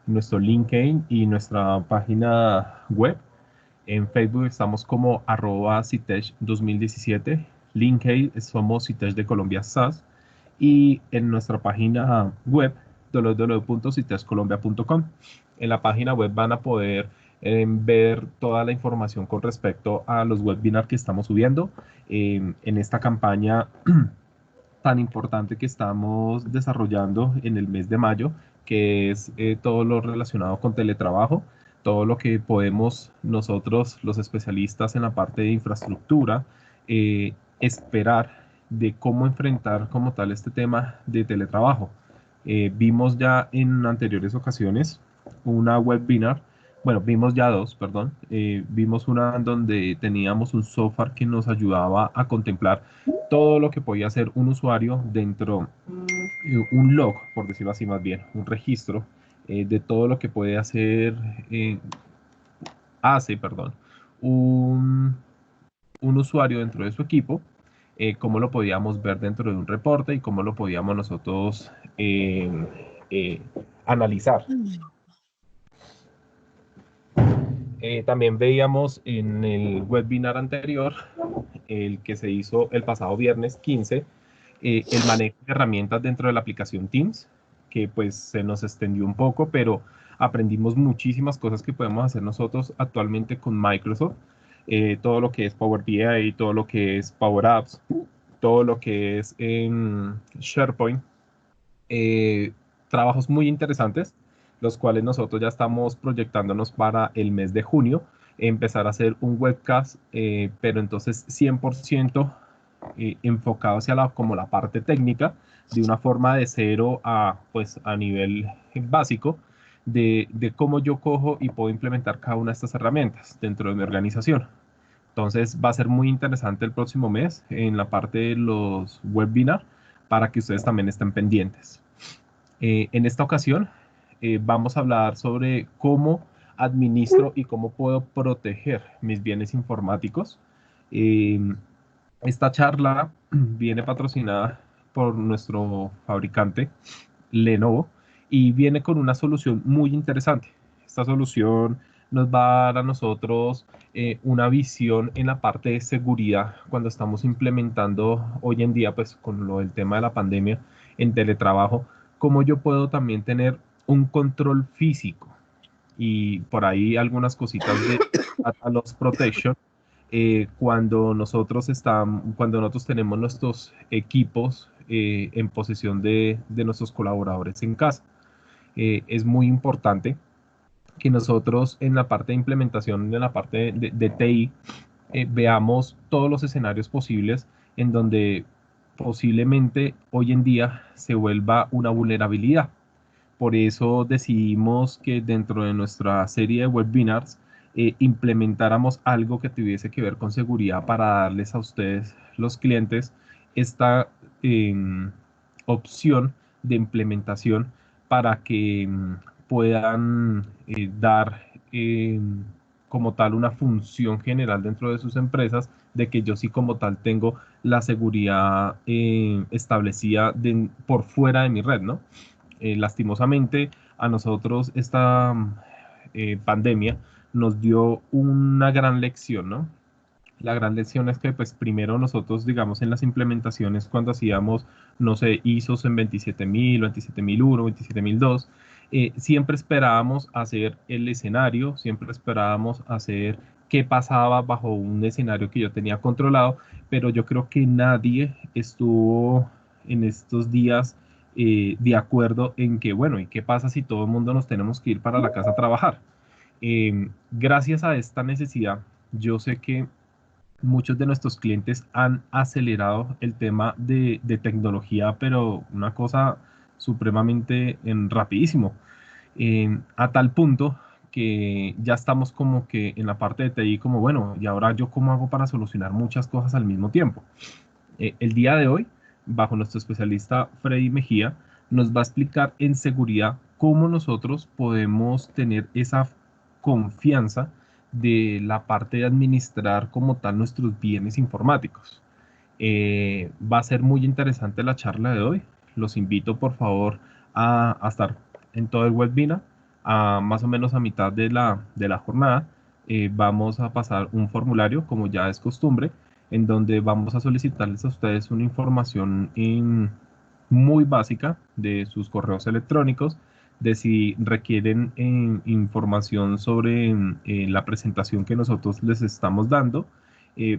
nuestro LinkedIn y nuestra página web. En Facebook estamos como @Citech 2017. LinkedIn somos Citech de Colombia SAS. Y en nuestra página web www.citechcolombia.com. En la página web van a poder ver toda la información con respecto a los webinars que estamos subiendo en esta campaña tan importante que estamos desarrollando en el mes de mayo, que es todo lo relacionado con teletrabajo, todo lo que podemos nosotros, los especialistas en la parte de infraestructura, esperar de cómo enfrentar como tal este tema de teletrabajo. Vimos ya en anteriores ocasiones una webinar, bueno, vimos ya dos, perdón. Vimos una en donde teníamos un software que nos ayudaba a contemplar todo lo que podía hacer un usuario dentro, un log, por decirlo así más bien, un registro de todo lo que puede hacer, perdón, un, un usuario dentro de su equipo, cómo lo podíamos ver dentro de un reporte y cómo lo podíamos nosotros eh, analizar. También veíamos en el webinar anterior, el que se hizo el pasado viernes 15, el manejo de herramientas dentro de la aplicación Teams, que pues se nos extendió un poco, pero aprendimos muchísimas cosas que podemos hacer nosotros actualmente con Microsoft, todo lo que es Power BI, todo lo que es Power Apps, todo lo que es SharePoint, eh, trabajos muy interesantes, los cuales nosotros ya estamos proyectándonos para el mes de junio, empezar a hacer un webcast, pero entonces 100% enfocado hacia como la parte técnica, de una forma de cero a, pues, a nivel básico, de cómo yo cojo y puedo implementar cada una de estas herramientas dentro de mi organización. Entonces va a ser muy interesante el próximo mes en la parte de los webinars para que ustedes también estén pendientes. En esta ocasión vamos a hablar sobre cómo administro y cómo puedo proteger mis bienes informáticos. Eh, Esta charla viene patrocinada por nuestro fabricante Lenovo y viene con una solución muy interesante. Esta solución nos va a dar a nosotros una visión en la parte de seguridad cuando estamos implementando hoy en día, pues con lo del tema de la pandemia en teletrabajo, cómo yo puedo también tener un control físico y por ahí algunas cositas de a los protection cuando nosotros tenemos nuestros equipos en posesión de nuestros colaboradores en casa. Es muy importante que nosotros en la parte de implementación, en la parte de TI, veamos todos los escenarios posibles en donde posiblemente hoy en día se vuelva una vulnerabilidad. Por eso decidimos que dentro de nuestra serie de webinars implementáramos algo que tuviese que ver con seguridad para darles a ustedes, los clientes, esta opción de implementación para que puedan dar como tal una función general dentro de sus empresas de que yo sí como tal tengo la seguridad establecida por fuera de mi red, ¿no? Lastimosamente a nosotros esta pandemia nos dio una gran lección, ¿no? La gran lección es que, pues, primero nosotros, digamos, en las implementaciones, cuando hacíamos, no sé, ISOs en 27000, 27001, 27002, siempre esperábamos hacer el escenario, siempre esperábamos hacer qué pasaba bajo un escenario que yo tenía controlado, pero yo creo que nadie estuvo en estos días de acuerdo en que, bueno, ¿y qué pasa si todo el mundo nos tenemos que ir para la casa a trabajar? Gracias a esta necesidad, yo sé que muchos de nuestros clientes han acelerado el tema de tecnología, pero una cosa supremamente rapidísimo, a tal punto que ya estamos como que en la parte de TI como, bueno, ¿y ahora yo cómo hago para solucionar muchas cosas al mismo tiempo? El día de hoy, bajo nuestro especialista Freddy Mejía, nos va a explicar en seguridad cómo nosotros podemos tener esa confianza de la parte de administrar como tal nuestros bienes informáticos. Va a ser muy interesante la charla de hoy. Los invito por favor a estar en todo el webinar más o menos a mitad de la jornada, vamos a pasar un formulario, como ya es costumbre, en donde vamos a solicitarles a ustedes una información muy básica de sus correos electrónicos, de si requieren información sobre la presentación que nosotros les estamos dando.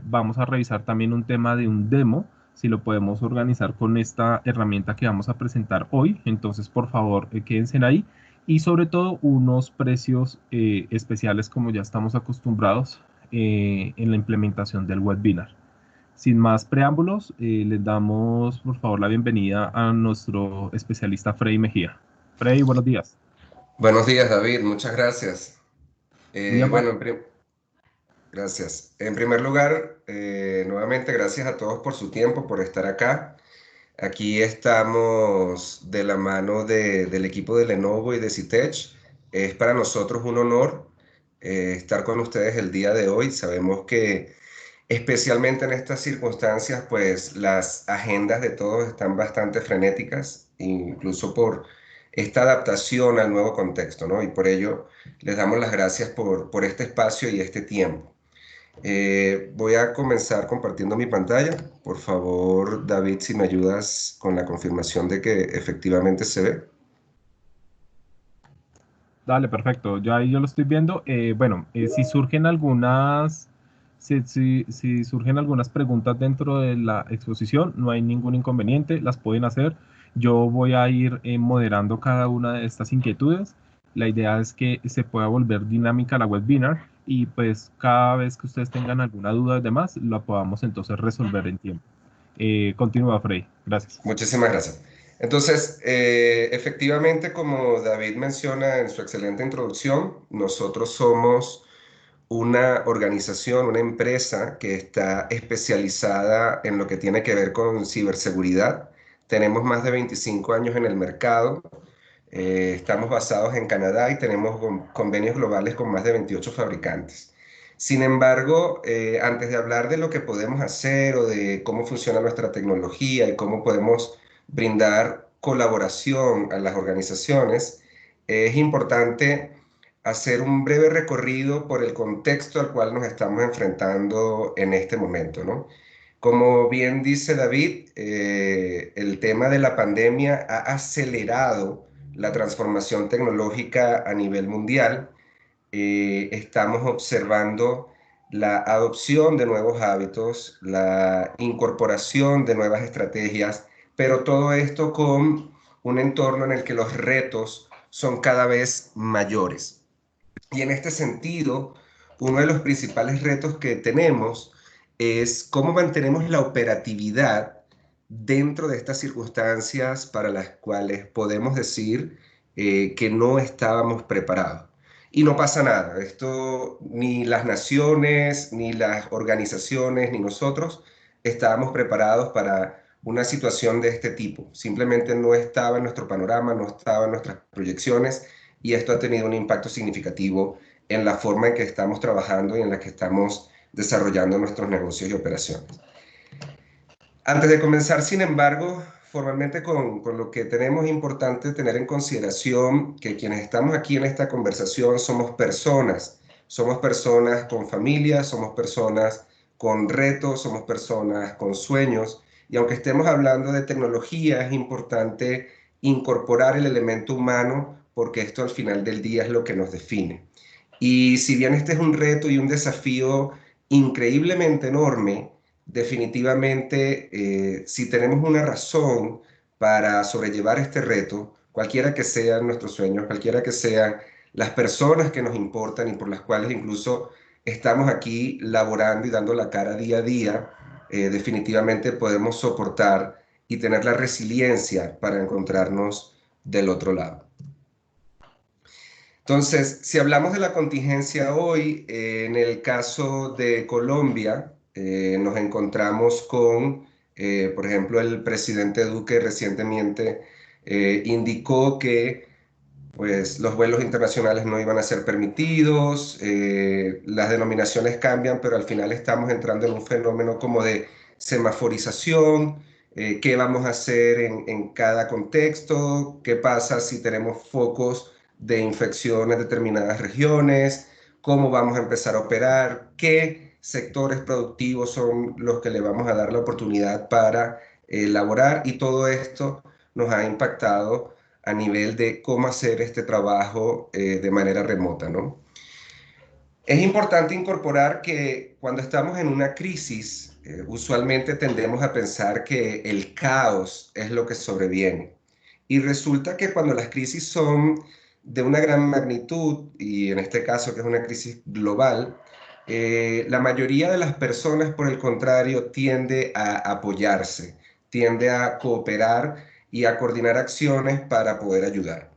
Vamos a revisar también un tema de un demo, si lo podemos organizar con esta herramienta que vamos a presentar hoy. Entonces, por favor, quédense ahí. Y sobre todo unos precios especiales como ya estamos acostumbrados en la implementación del webinar. Sin más preámbulos, les damos por favor la bienvenida a nuestro especialista Freddy Mejía. Freddy, buenos días. Buenos días, David. Muchas gracias. Muy amable. Bueno, gracias. En primer lugar, nuevamente gracias a todos por su tiempo, por estar acá. Aquí estamos de la mano del equipo de Lenovo y de Citech. Es para nosotros un honor estar con ustedes el día de hoy. Sabemos que especialmente en estas circunstancias, pues las agendas de todos están bastante frenéticas, incluso por esta adaptación al nuevo contexto, ¿no? Y por ello les damos las gracias por este espacio y este tiempo. Voy a comenzar compartiendo mi pantalla. Por favor, David, si me ayudas con la confirmación de que efectivamente se ve. Dale, perfecto. Ya ahí yo lo estoy viendo. Bueno, si surgen si surgen algunas preguntas dentro de la exposición, no hay ningún inconveniente, las pueden hacer. Yo voy a ir moderando cada una de estas inquietudes. La idea es que se pueda volver dinámica la webinar y pues cada vez que ustedes tengan alguna duda y demás, la podamos entonces resolver en tiempo. Continúa, Frey. Gracias. Muchísimas gracias. Entonces, efectivamente, como David menciona en su excelente introducción, nosotros somos una organización, una empresa que está especializada en lo que tiene que ver con ciberseguridad. Tenemos más de 25 años en el mercado. Estamos basados en Canadá y tenemos convenios globales con más de 28 fabricantes. Sin embargo, antes de hablar de lo que podemos hacer o de cómo funciona nuestra tecnología y cómo podemos brindar colaboración a las organizaciones, es importante hacer un breve recorrido por el contexto al cual nos estamos enfrentando en este momento, ¿no? Como bien dice David, el tema de la pandemia ha acelerado la transformación tecnológica a nivel mundial. Estamos observando la adopción de nuevos hábitos, la incorporación de nuevas estrategias, pero todo esto con un entorno en el que los retos son cada vez mayores. Y en este sentido, uno de los principales retos que tenemos es cómo mantenemos la operatividad dentro de estas circunstancias para las cuales podemos decir que no estábamos preparados. Y no pasa nada, esto ni las naciones, ni las organizaciones, ni nosotros estábamos preparados para una situación de este tipo. Simplemente no estaba en nuestro panorama, no estaba en nuestras proyecciones y esto ha tenido un impacto significativo en la forma en que estamos trabajando y en la que estamos desarrollando nuestros negocios y operaciones. Antes de comenzar, sin embargo, formalmente con lo que tenemos, es importante tener en consideración que quienes estamos aquí en esta conversación somos personas con familias, somos personas con retos, somos personas con sueños, y aunque estemos hablando de tecnología, es importante incorporar el elemento humano porque esto al final del día es lo que nos define. Y si bien este es un reto y un desafío increíblemente enorme, definitivamente si tenemos una razón para sobrellevar este reto, cualquiera que sean nuestros sueños, cualquiera que sean las personas que nos importan y por las cuales incluso estamos aquí laborando y dando la cara día a día, definitivamente podemos soportar y tener la resiliencia para encontrarnos del otro lado. Entonces, si hablamos de la contingencia hoy, en el caso de Colombia, nos encontramos con, por ejemplo, el presidente Duque recientemente indicó que pues, los vuelos internacionales no iban a ser permitidos, las denominaciones cambian, pero al final estamos entrando en un fenómeno como de semaforización. ¿Qué vamos a hacer en cada contexto? ¿Qué pasa si tenemos focos de infección en determinadas regiones, cómo vamos a empezar a operar, qué sectores productivos son los que le vamos a dar la oportunidad para elaborar, y todo esto nos ha impactado a nivel de cómo hacer este trabajo de manera remota, ¿no? Es importante incorporar que cuando estamos en una crisis, usualmente tendemos a pensar que el caos es lo que sobreviene. Y resulta que cuando las crisis son de una gran magnitud, y en este caso que es una crisis global, la mayoría de las personas, por el contrario, tiende a apoyarse, tiende a cooperar y a coordinar acciones para poder ayudar.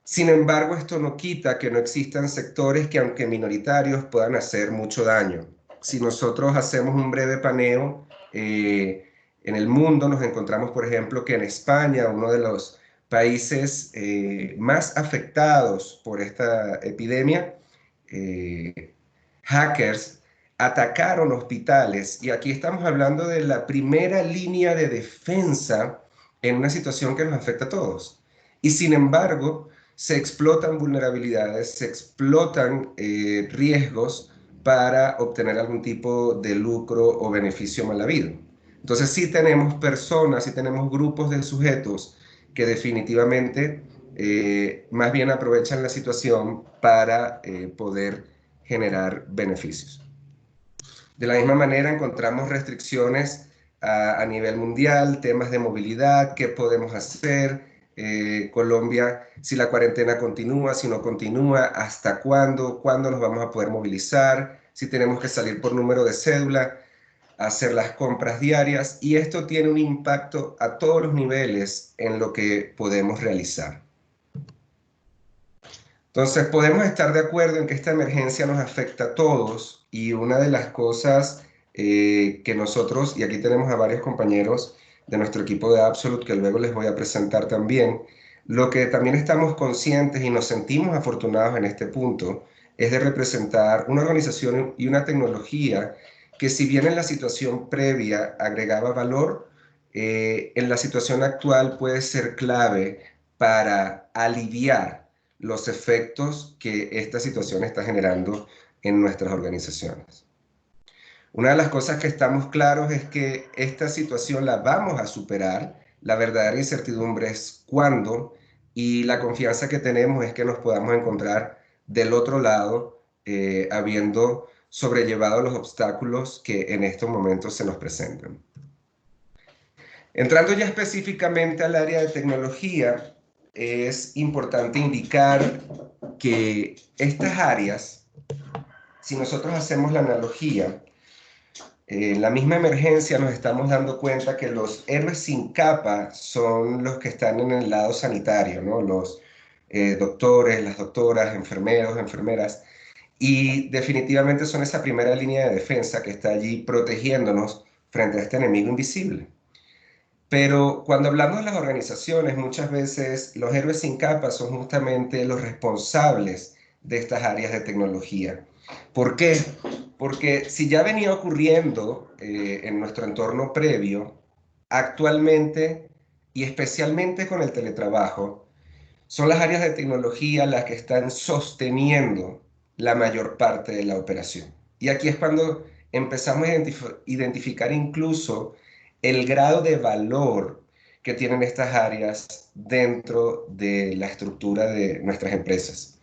Sin embargo, esto no quita que no existan sectores que, aunque minoritarios, puedan hacer mucho daño. Si nosotros hacemos un breve paneo, en el mundo nos encontramos, por ejemplo, que en España, uno de los países más afectados por esta epidemia, hackers atacaron hospitales, y aquí estamos hablando de la primera línea de defensa en una situación que nos afecta a todos. Y sin embargo, se explotan vulnerabilidades, se explotan riesgos para obtener algún tipo de lucro o beneficio mal habido. Entonces sí tenemos personas, sí tenemos grupos de sujetos que definitivamente más bien aprovechan la situación para poder generar beneficios. De la misma manera encontramos restricciones a nivel mundial, temas de movilidad, qué podemos hacer, Colombia, si la cuarentena continúa, si no continúa, hasta cuándo nos vamos a poder movilizar, si tenemos que salir por número de cédula, hacer las compras diarias, y esto tiene un impacto a todos los niveles en lo que podemos realizar. Entonces, podemos estar de acuerdo en que esta emergencia nos afecta a todos, y una de las cosas que nosotros, y aquí tenemos a varios compañeros de nuestro equipo de Absolute que luego les voy a presentar también, lo que también estamos conscientes y nos sentimos afortunados en este punto es de representar una organización y una tecnología que, si bien en la situación previa agregaba valor, en la situación actual puede ser clave para aliviar los efectos que esta situación está generando en nuestras organizaciones. Una de las cosas que estamos claros es que esta situación la vamos a superar. La verdadera incertidumbre es cuándo, y la confianza que tenemos es que nos podamos encontrar del otro lado, habiendo sobrellevado los obstáculos que en estos momentos se nos presentan. Entrando ya específicamente al área de tecnología, es importante indicar que estas áreas, si nosotros hacemos la analogía, en la misma emergencia nos estamos dando cuenta que los héroes sin capa son los que están en el lado sanitario, ¿no? Los doctores, las doctoras, enfermeros, enfermeras, y definitivamente son esa primera línea de defensa que está allí protegiéndonos frente a este enemigo invisible. Pero cuando hablamos de las organizaciones, muchas veces los héroes sin capa son justamente los responsables de estas áreas de tecnología. ¿Por qué? Porque si ya venía ocurriendo en nuestro entorno previo, actualmente, y especialmente con el teletrabajo, son las áreas de tecnología las que están sosteniendo la mayor parte de la operación. Y aquí es cuando empezamos a identificar incluso el grado de valor que tienen estas áreas dentro de la estructura de nuestras empresas.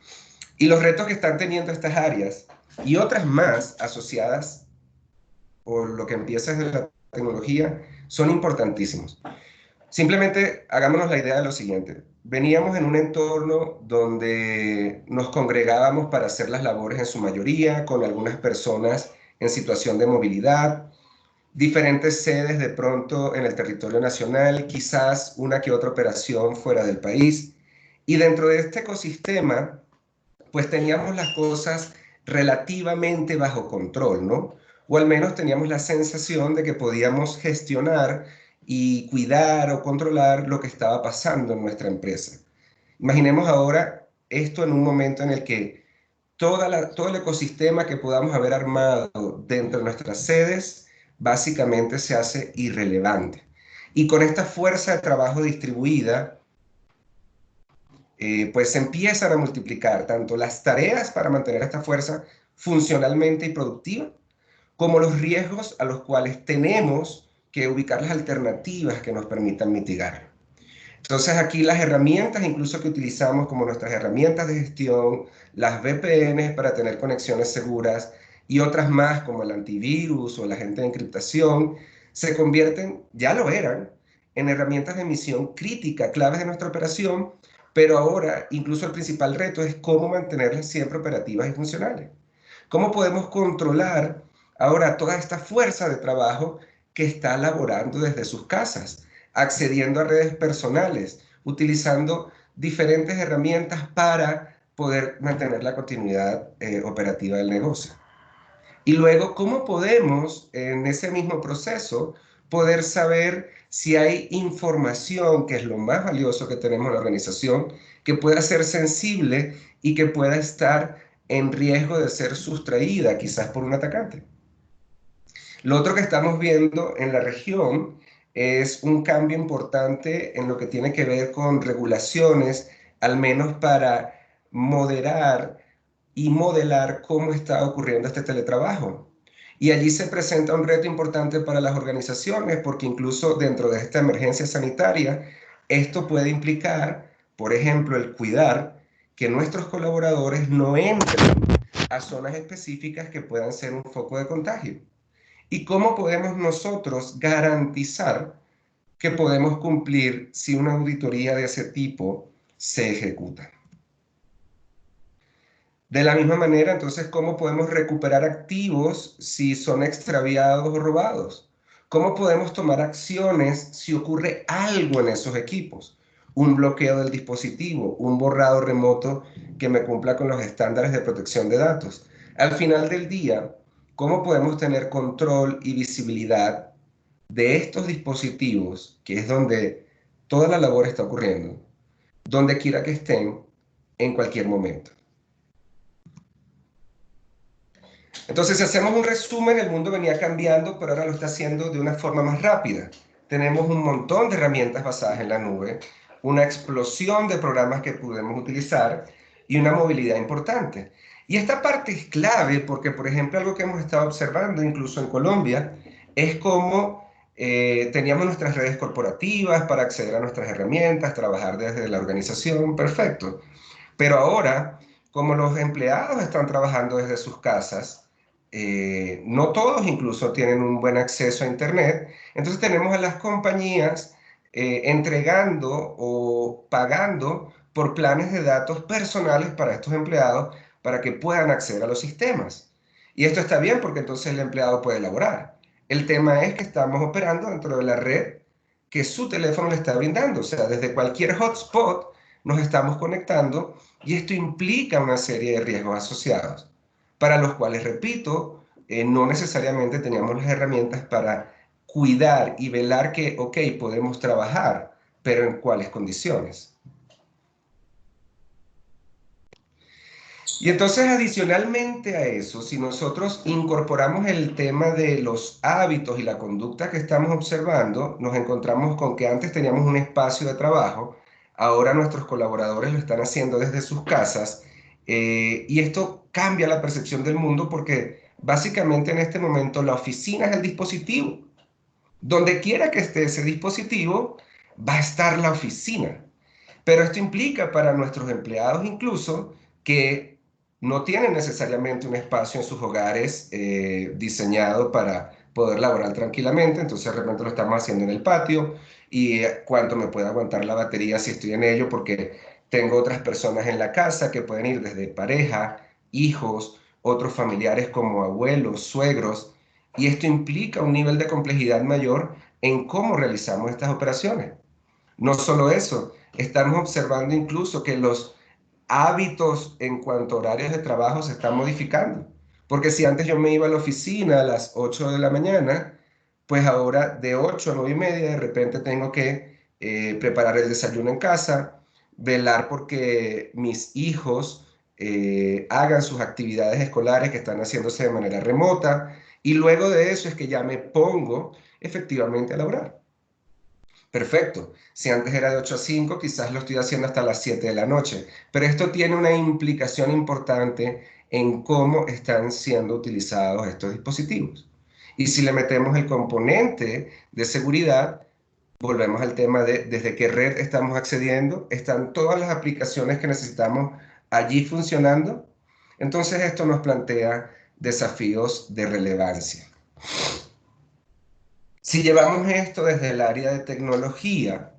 Y los retos que están teniendo estas áreas y otras más asociadas por lo que empieza desde la tecnología son importantísimos. Simplemente hagámonos la idea de lo siguiente. Veníamos en un entorno donde nos congregábamos para hacer las labores en su mayoría, con algunas personas en situación de movilidad, diferentes sedes de pronto en el territorio nacional, quizás una que otra operación fuera del país. Y dentro de este ecosistema, pues teníamos las cosas relativamente bajo control, ¿no? O al menos teníamos la sensación de que podíamos gestionar y cuidar o controlar lo que estaba pasando en nuestra empresa. Imaginemos ahora esto en un momento en el que todo el ecosistema que podamos haber armado dentro de nuestras sedes básicamente se hace irrelevante. Y con esta fuerza de trabajo distribuida, pues se empiezan a multiplicar tanto las tareas para mantener esta fuerza funcionalmente y productiva, como los riesgos a los cuales tenemos que ubicar las alternativas que nos permitan mitigar. Entonces aquí las herramientas incluso que utilizamos como nuestras herramientas de gestión, las VPNs para tener conexiones seguras y otras más como el antivirus o el agente de encriptación, se convierten, ya lo eran, en herramientas de misión crítica, claves de nuestra operación, pero ahora incluso el principal reto es cómo mantenerlas siempre operativas y funcionales. ¿Cómo podemos controlar ahora toda esta fuerza de trabajo que está laborando desde sus casas, accediendo a redes personales, utilizando diferentes herramientas para poder mantener la continuidad operativa del negocio? Y luego, ¿cómo podemos en ese mismo proceso poder saber si hay información, que es lo más valioso que tenemos en la organización, que pueda ser sensible y que pueda estar en riesgo de ser sustraída quizás por un atacante? Lo otro que estamos viendo en la región es un cambio importante en lo que tiene que ver con regulaciones, al menos para moderar y modelar cómo está ocurriendo este teletrabajo. Y allí se presenta un reto importante para las organizaciones, porque incluso dentro de esta emergencia sanitaria, esto puede implicar, por ejemplo, el cuidar que nuestros colaboradores no entren a zonas específicas que puedan ser un foco de contagio. ¿Y cómo podemos nosotros garantizar que podemos cumplir si una auditoría de ese tipo se ejecuta? De la misma manera, entonces, ¿cómo podemos recuperar activos si son extraviados o robados? ¿Cómo podemos tomar acciones si ocurre algo en esos equipos? Un bloqueo del dispositivo, un borrado remoto que me cumpla con los estándares de protección de datos. Al final del día, ¿cómo podemos tener control y visibilidad de estos dispositivos, que es donde toda la labor está ocurriendo, donde quiera que estén, en cualquier momento? Entonces, si hacemos un resumen, el mundo venía cambiando, pero ahora lo está haciendo de una forma más rápida. Tenemos un montón de herramientas basadas en la nube, una explosión de programas que podemos utilizar y una movilidad importante. Y esta parte es clave porque, por ejemplo, algo que hemos estado observando incluso en Colombia es cómo teníamos nuestras redes corporativas para acceder a nuestras herramientas, trabajar desde la organización, perfecto. Pero ahora, como los empleados están trabajando desde sus casas, no todos incluso tienen un buen acceso a Internet, entonces tenemos a las compañías entregando o pagando por planes de datos personales para estos empleados para que puedan acceder a los sistemas. Y esto está bien porque entonces el empleado puede elaborar. El tema es que estamos operando dentro de la red que su teléfono le está brindando, o sea, desde cualquier hotspot nos estamos conectando y esto implica una serie de riesgos asociados, para los cuales, repito, no necesariamente teníamos las herramientas para cuidar y velar que, ok, podemos trabajar, pero en cuáles condiciones. Y entonces, adicionalmente a eso, si nosotros incorporamos el tema de los hábitos y la conducta que estamos observando, nos encontramos con que antes teníamos un espacio de trabajo, ahora nuestros colaboradores lo están haciendo desde sus casas, y esto cambia la percepción del mundo porque básicamente en este momento la oficina es el dispositivo. Donde quiera que esté ese dispositivo, va a estar la oficina. Pero esto implica para nuestros empleados incluso que no tienen necesariamente un espacio en sus hogares diseñado para poder laborar tranquilamente, entonces de repente lo estamos haciendo en el patio y cuánto me puede aguantar la batería si estoy en ello, porque tengo otras personas en la casa que pueden ir desde pareja, hijos, otros familiares como abuelos, suegros, y esto implica un nivel de complejidad mayor en cómo realizamos estas operaciones. No solo eso, estamos observando incluso que los hábitos en cuanto a horarios de trabajo se están modificando. Porque si antes yo me iba a la oficina a las 8 de la mañana, pues ahora de 8 a 9 y media de repente tengo que preparar el desayuno en casa, velar porque mis hijos hagan sus actividades escolares que están haciéndose de manera remota y luego de eso es que ya me pongo efectivamente a laborar. Perfecto. Si antes era de 8 a 5, quizás lo estoy haciendo hasta las 7 de la noche. Pero esto tiene una implicación importante en cómo están siendo utilizados estos dispositivos. Y si le metemos el componente de seguridad, volvemos al tema de desde qué red estamos accediendo, están todas las aplicaciones que necesitamos allí funcionando. Entonces esto nos plantea desafíos de relevancia. Si llevamos esto desde el área de tecnología,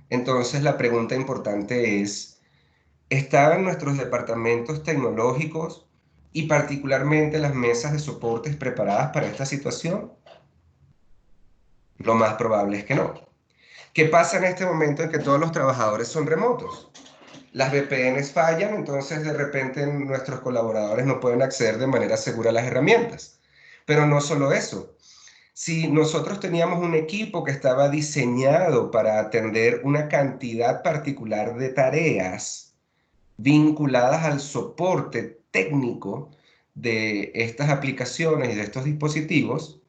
entonces la pregunta importante es, ¿están nuestros departamentos tecnológicos y particularmente las mesas de soportes preparadas para esta situación? Lo más probable es que no. ¿Qué pasa en este momento en que todos los trabajadores son remotos? Las VPNs fallan, entonces de repente nuestros colaboradores no pueden acceder de manera segura a las herramientas. Pero no solo eso. Si nosotros teníamos un equipo que estaba diseñado para atender una cantidad particular de tareas vinculadas al soporte técnico de estas aplicaciones y de estos dispositivos,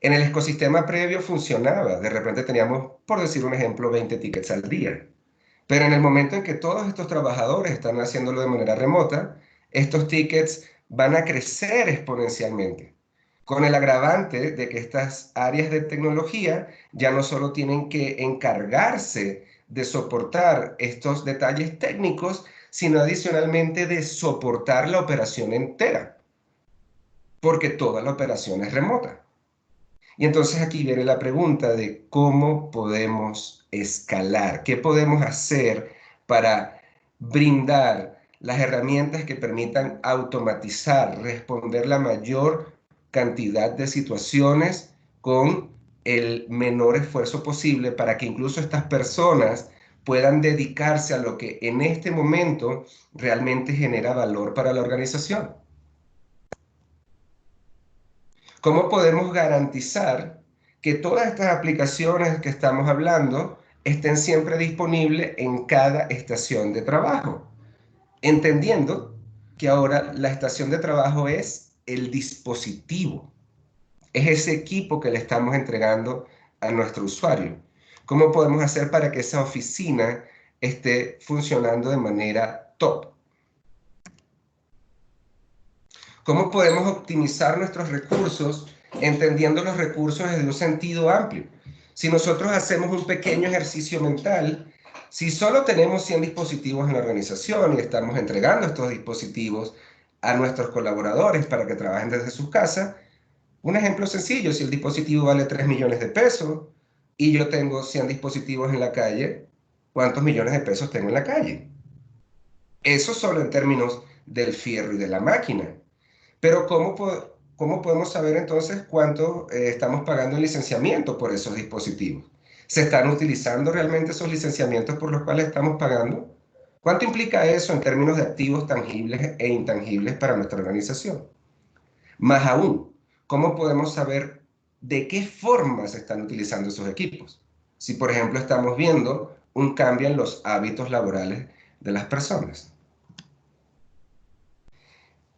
en el ecosistema previo funcionaba. De repente teníamos, por decir un ejemplo, 20 tickets al día. Pero en el momento en que todos estos trabajadores están haciéndolo de manera remota, estos tickets van a crecer exponencialmente, con el agravante de que estas áreas de tecnología ya no solo tienen que encargarse de soportar estos detalles técnicos, sino adicionalmente de soportar la operación entera, porque toda la operación es remota. Y entonces aquí viene la pregunta de cómo podemos escalar, qué podemos hacer para brindar las herramientas que permitan automatizar, responder la mayor cantidad de situaciones con el menor esfuerzo posible para que incluso estas personas puedan dedicarse a lo que en este momento realmente genera valor para la organización. ¿Cómo podemos garantizar que todas estas aplicaciones que estamos hablando estén siempre disponibles en cada estación de trabajo? Entendiendo que ahora la estación de trabajo es el dispositivo, es ese equipo que le estamos entregando a nuestro usuario. ¿Cómo podemos hacer para que esa oficina esté funcionando de manera top? ¿Cómo podemos optimizar nuestros recursos entendiendo los recursos desde un sentido amplio? Si nosotros hacemos un pequeño ejercicio mental, si solo tenemos 100 dispositivos en la organización y estamos entregando estos dispositivos a nuestros colaboradores para que trabajen desde sus casas, un ejemplo sencillo, si el dispositivo vale 3 millones de pesos y yo tengo 100 dispositivos en la calle, ¿cuántos millones de pesos tengo en la calle? Eso solo en términos del fierro y de la máquina. Pero ¿cómo podemos saber entonces cuánto estamos pagando en licenciamiento por esos dispositivos? ¿Se están utilizando realmente esos licenciamientos por los cuales estamos pagando? ¿Cuánto implica eso en términos de activos tangibles e intangibles para nuestra organización? Más aún, ¿cómo podemos saber de qué forma se están utilizando esos equipos? Si, por ejemplo, estamos viendo un cambio en los hábitos laborales de las personas.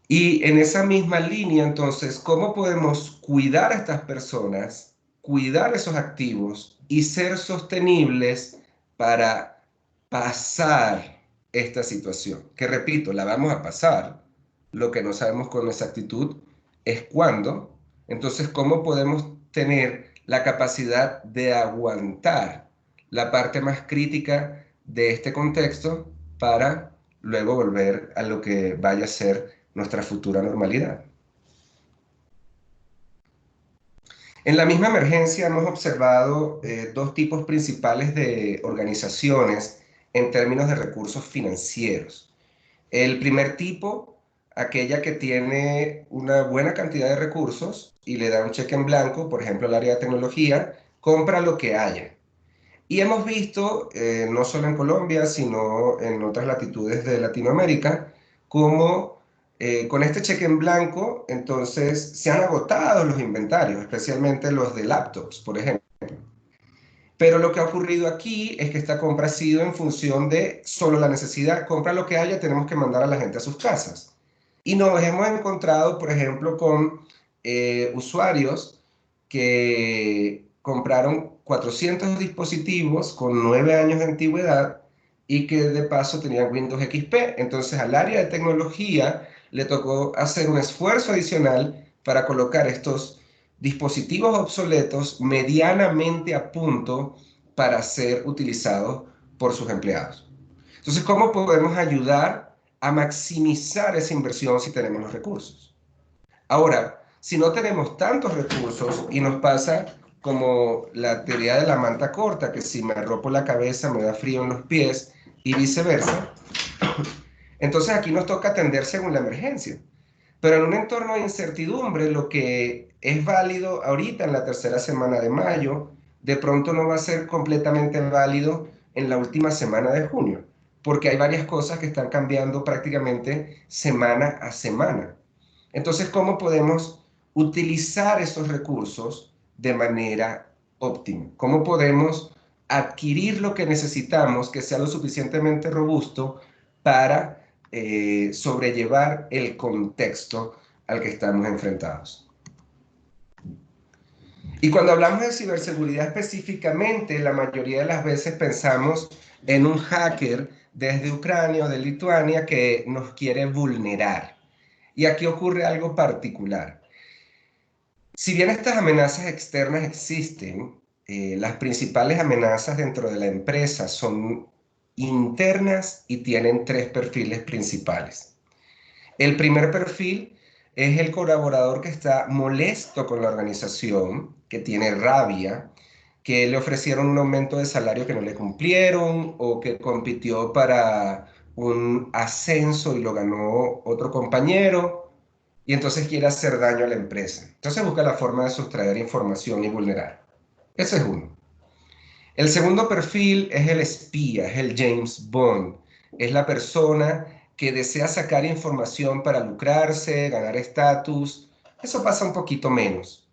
Y en esa misma línea, entonces, ¿cómo podemos cuidar a estas personas, cuidar esos activos y ser sostenibles para pasar esta situación? Que repito, la vamos a pasar. Lo que no sabemos con exactitud es cuándo. Entonces, ¿cómo podemos tener la capacidad de aguantar la parte más crítica de este contexto para luego volver a lo que vaya a ser nuestra futura normalidad? En la misma emergencia hemos observado dos tipos principales de organizaciones en términos de recursos financieros. El primer tipo, aquella que tiene una buena cantidad de recursos y le da un cheque en blanco, por ejemplo, el área de tecnología, compra lo que haya. Y hemos visto, no solo en Colombia, sino en otras latitudes de Latinoamérica, cómo con este cheque en blanco, entonces se han agotado los inventarios, especialmente los de laptops, por ejemplo. Pero lo que ha ocurrido aquí es que esta compra ha sido en función de solo la necesidad. Compra lo que haya, tenemos que mandar a la gente a sus casas. Y nos hemos encontrado, por ejemplo, con usuarios que compraron 400 dispositivos con 9 años de antigüedad y que de paso tenían Windows XP. Entonces al área de tecnología le tocó hacer un esfuerzo adicional para colocar estos dispositivos obsoletos medianamente a punto para ser utilizados por sus empleados. Entonces, ¿cómo podemos ayudar a maximizar esa inversión si tenemos los recursos? Ahora, si no tenemos tantos recursos y nos pasa como la teoría de la manta corta, que si me arropo la cabeza me da frío en los pies y viceversa, entonces aquí nos toca atender según la emergencia. Pero en un entorno de incertidumbre, lo que es válido ahorita en la tercera semana de mayo, de pronto no va a ser completamente válido en la última semana de junio, porque hay varias cosas que están cambiando prácticamente semana a semana. Entonces, ¿cómo podemos utilizar esos recursos de manera óptima? ¿Cómo podemos adquirir lo que necesitamos que sea lo suficientemente robusto para sobrellevar el contexto al que estamos enfrentados? Y cuando hablamos de ciberseguridad específicamente, la mayoría de las veces pensamos en un hacker desde Ucrania o de Lituania que nos quiere vulnerar. Y aquí ocurre algo particular. Si bien estas amenazas externas existen, las principales amenazas dentro de la empresa son internas y tienen tres perfiles principales. El primer perfil es el colaborador que está molesto con la organización, que tiene rabia, que le ofrecieron un aumento de salario que no le cumplieron o que compitió para un ascenso y lo ganó otro compañero y entonces quiere hacer daño a la empresa. Entonces busca la forma de sustraer información y vulnerar. Ese es uno. El segundo perfil es el espía, es el James Bond. Es la persona que desea sacar información para lucrarse, ganar estatus. Eso pasa un poquito menos.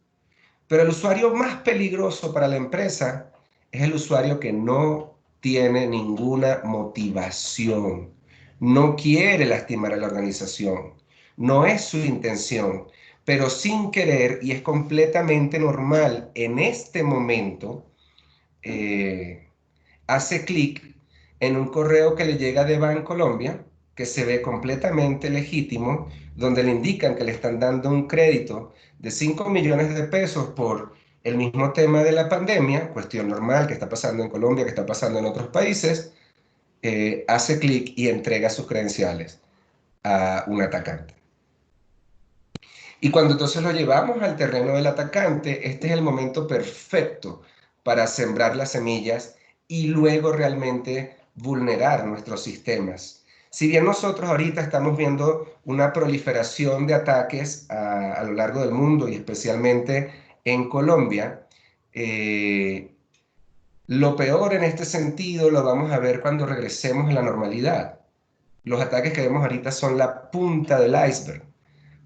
Pero el usuario más peligroso para la empresa es el usuario que no tiene ninguna motivación. No quiere lastimar a la organización. No es su intención, pero sin querer, y es completamente normal en este momento, eh, hace clic en un correo que le llega de Bancolombia, que se ve completamente legítimo, donde le indican que le están dando un crédito de 5 millones de pesos por el mismo tema de la pandemia, cuestión normal que está pasando en Colombia, que está pasando en otros países, hace clic y entrega sus credenciales a un atacante. Y cuando entonces lo llevamos al terreno del atacante, este es el momento perfecto para sembrar las semillas y luego realmente vulnerar nuestros sistemas. Si bien nosotros ahorita estamos viendo una proliferación de ataques a lo largo del mundo y especialmente en Colombia, lo peor en este sentido lo vamos a ver cuando regresemos a la normalidad. Los ataques que vemos ahorita son la punta del iceberg.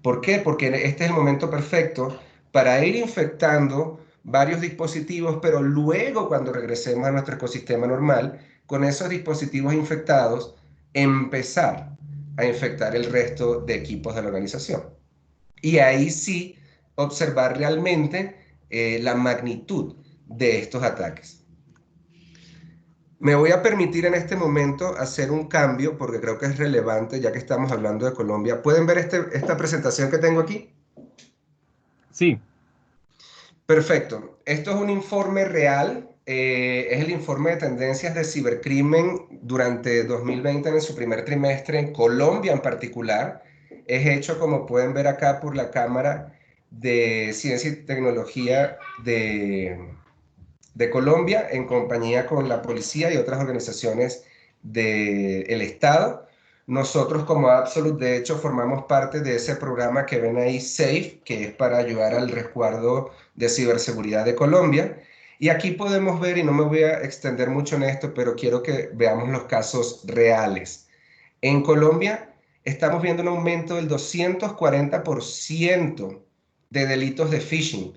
¿Por qué? Porque este es el momento perfecto para ir infectando varios dispositivos, pero luego cuando regresemos a nuestro ecosistema normal, con esos dispositivos infectados, empezar a infectar el resto de equipos de la organización. Y ahí sí observar realmente la magnitud de estos ataques. Me voy a permitir en este momento hacer un cambio porque creo que es relevante ya que estamos hablando de Colombia. ¿Pueden ver esta presentación que tengo aquí? Sí. Perfecto. Esto es un informe real. Es el informe de tendencias de cibercrimen durante 2020 en su primer trimestre en Colombia en particular. Es hecho, como pueden ver acá, por la Cámara de Ciencia y Tecnología de Colombia en compañía con la policía y otras organizaciones del Estado. Nosotros como Absolute, de hecho, formamos parte de ese programa que ven ahí, SAFE, que es para ayudar al resguardo de ciberseguridad de Colombia. Y aquí podemos ver, y no me voy a extender mucho en esto, pero quiero que veamos los casos reales. En Colombia estamos viendo un aumento del 240% de delitos de phishing.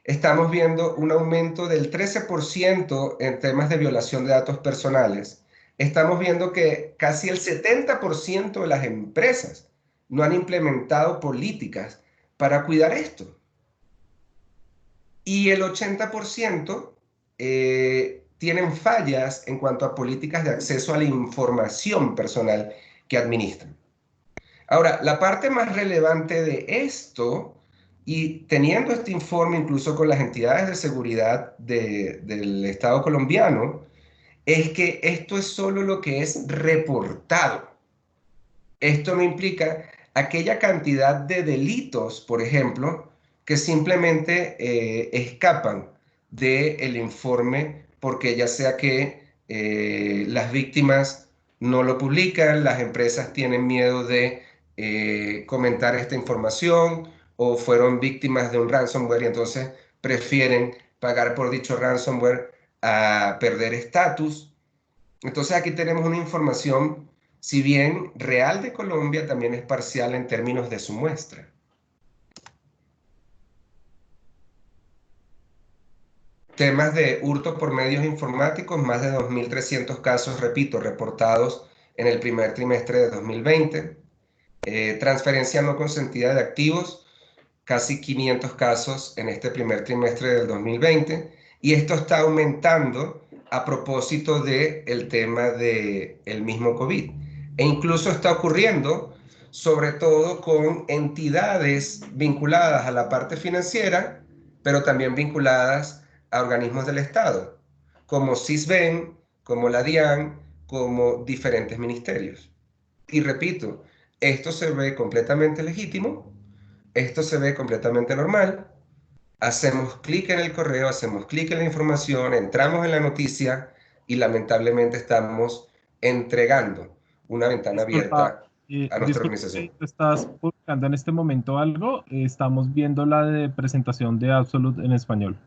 Estamos viendo un aumento del 13% en temas de violación de datos personales. Estamos viendo que casi el 70% de las empresas no han implementado políticas para cuidar esto. y el 80% tienen fallas en cuanto a políticas de acceso a la información personal que administran. Ahora, la parte más relevante de esto, y teniendo este informe incluso con las entidades de seguridad del Estado colombiano, es que esto es solo lo que es reportado. Esto no implica aquella cantidad de delitos, por ejemplo, que simplemente escapan del informe porque ya sea que las víctimas no lo publican, las empresas tienen miedo de comentar esta información o fueron víctimas de un ransomware y entonces prefieren pagar por dicho ransomware a perder estatus. Entonces aquí tenemos una información, si bien real de Colombia, también es parcial en términos de su muestra. Temas de hurto por medios informáticos, más de 2.300 casos, repito, reportados en el primer trimestre de 2020. Transferencia no consentida de activos, casi 500 casos en este primer trimestre del 2020. Y esto está aumentando a propósito del tema del mismo COVID. E incluso está ocurriendo sobre todo con entidades vinculadas a la parte financiera, pero también vinculadas a organismos del Estado, como CISBEN, como la DIAN, como diferentes ministerios. Y repito, esto se ve completamente legítimo, esto se ve completamente normal. Hacemos clic en el correo, hacemos clic en la información, entramos en la noticia y lamentablemente estamos entregando una ventana Disculpa, abierta a nuestra disculpa, organización. ¿tú estás publicando en este momento algo? Estamos viendo la de presentación de Absolute en español.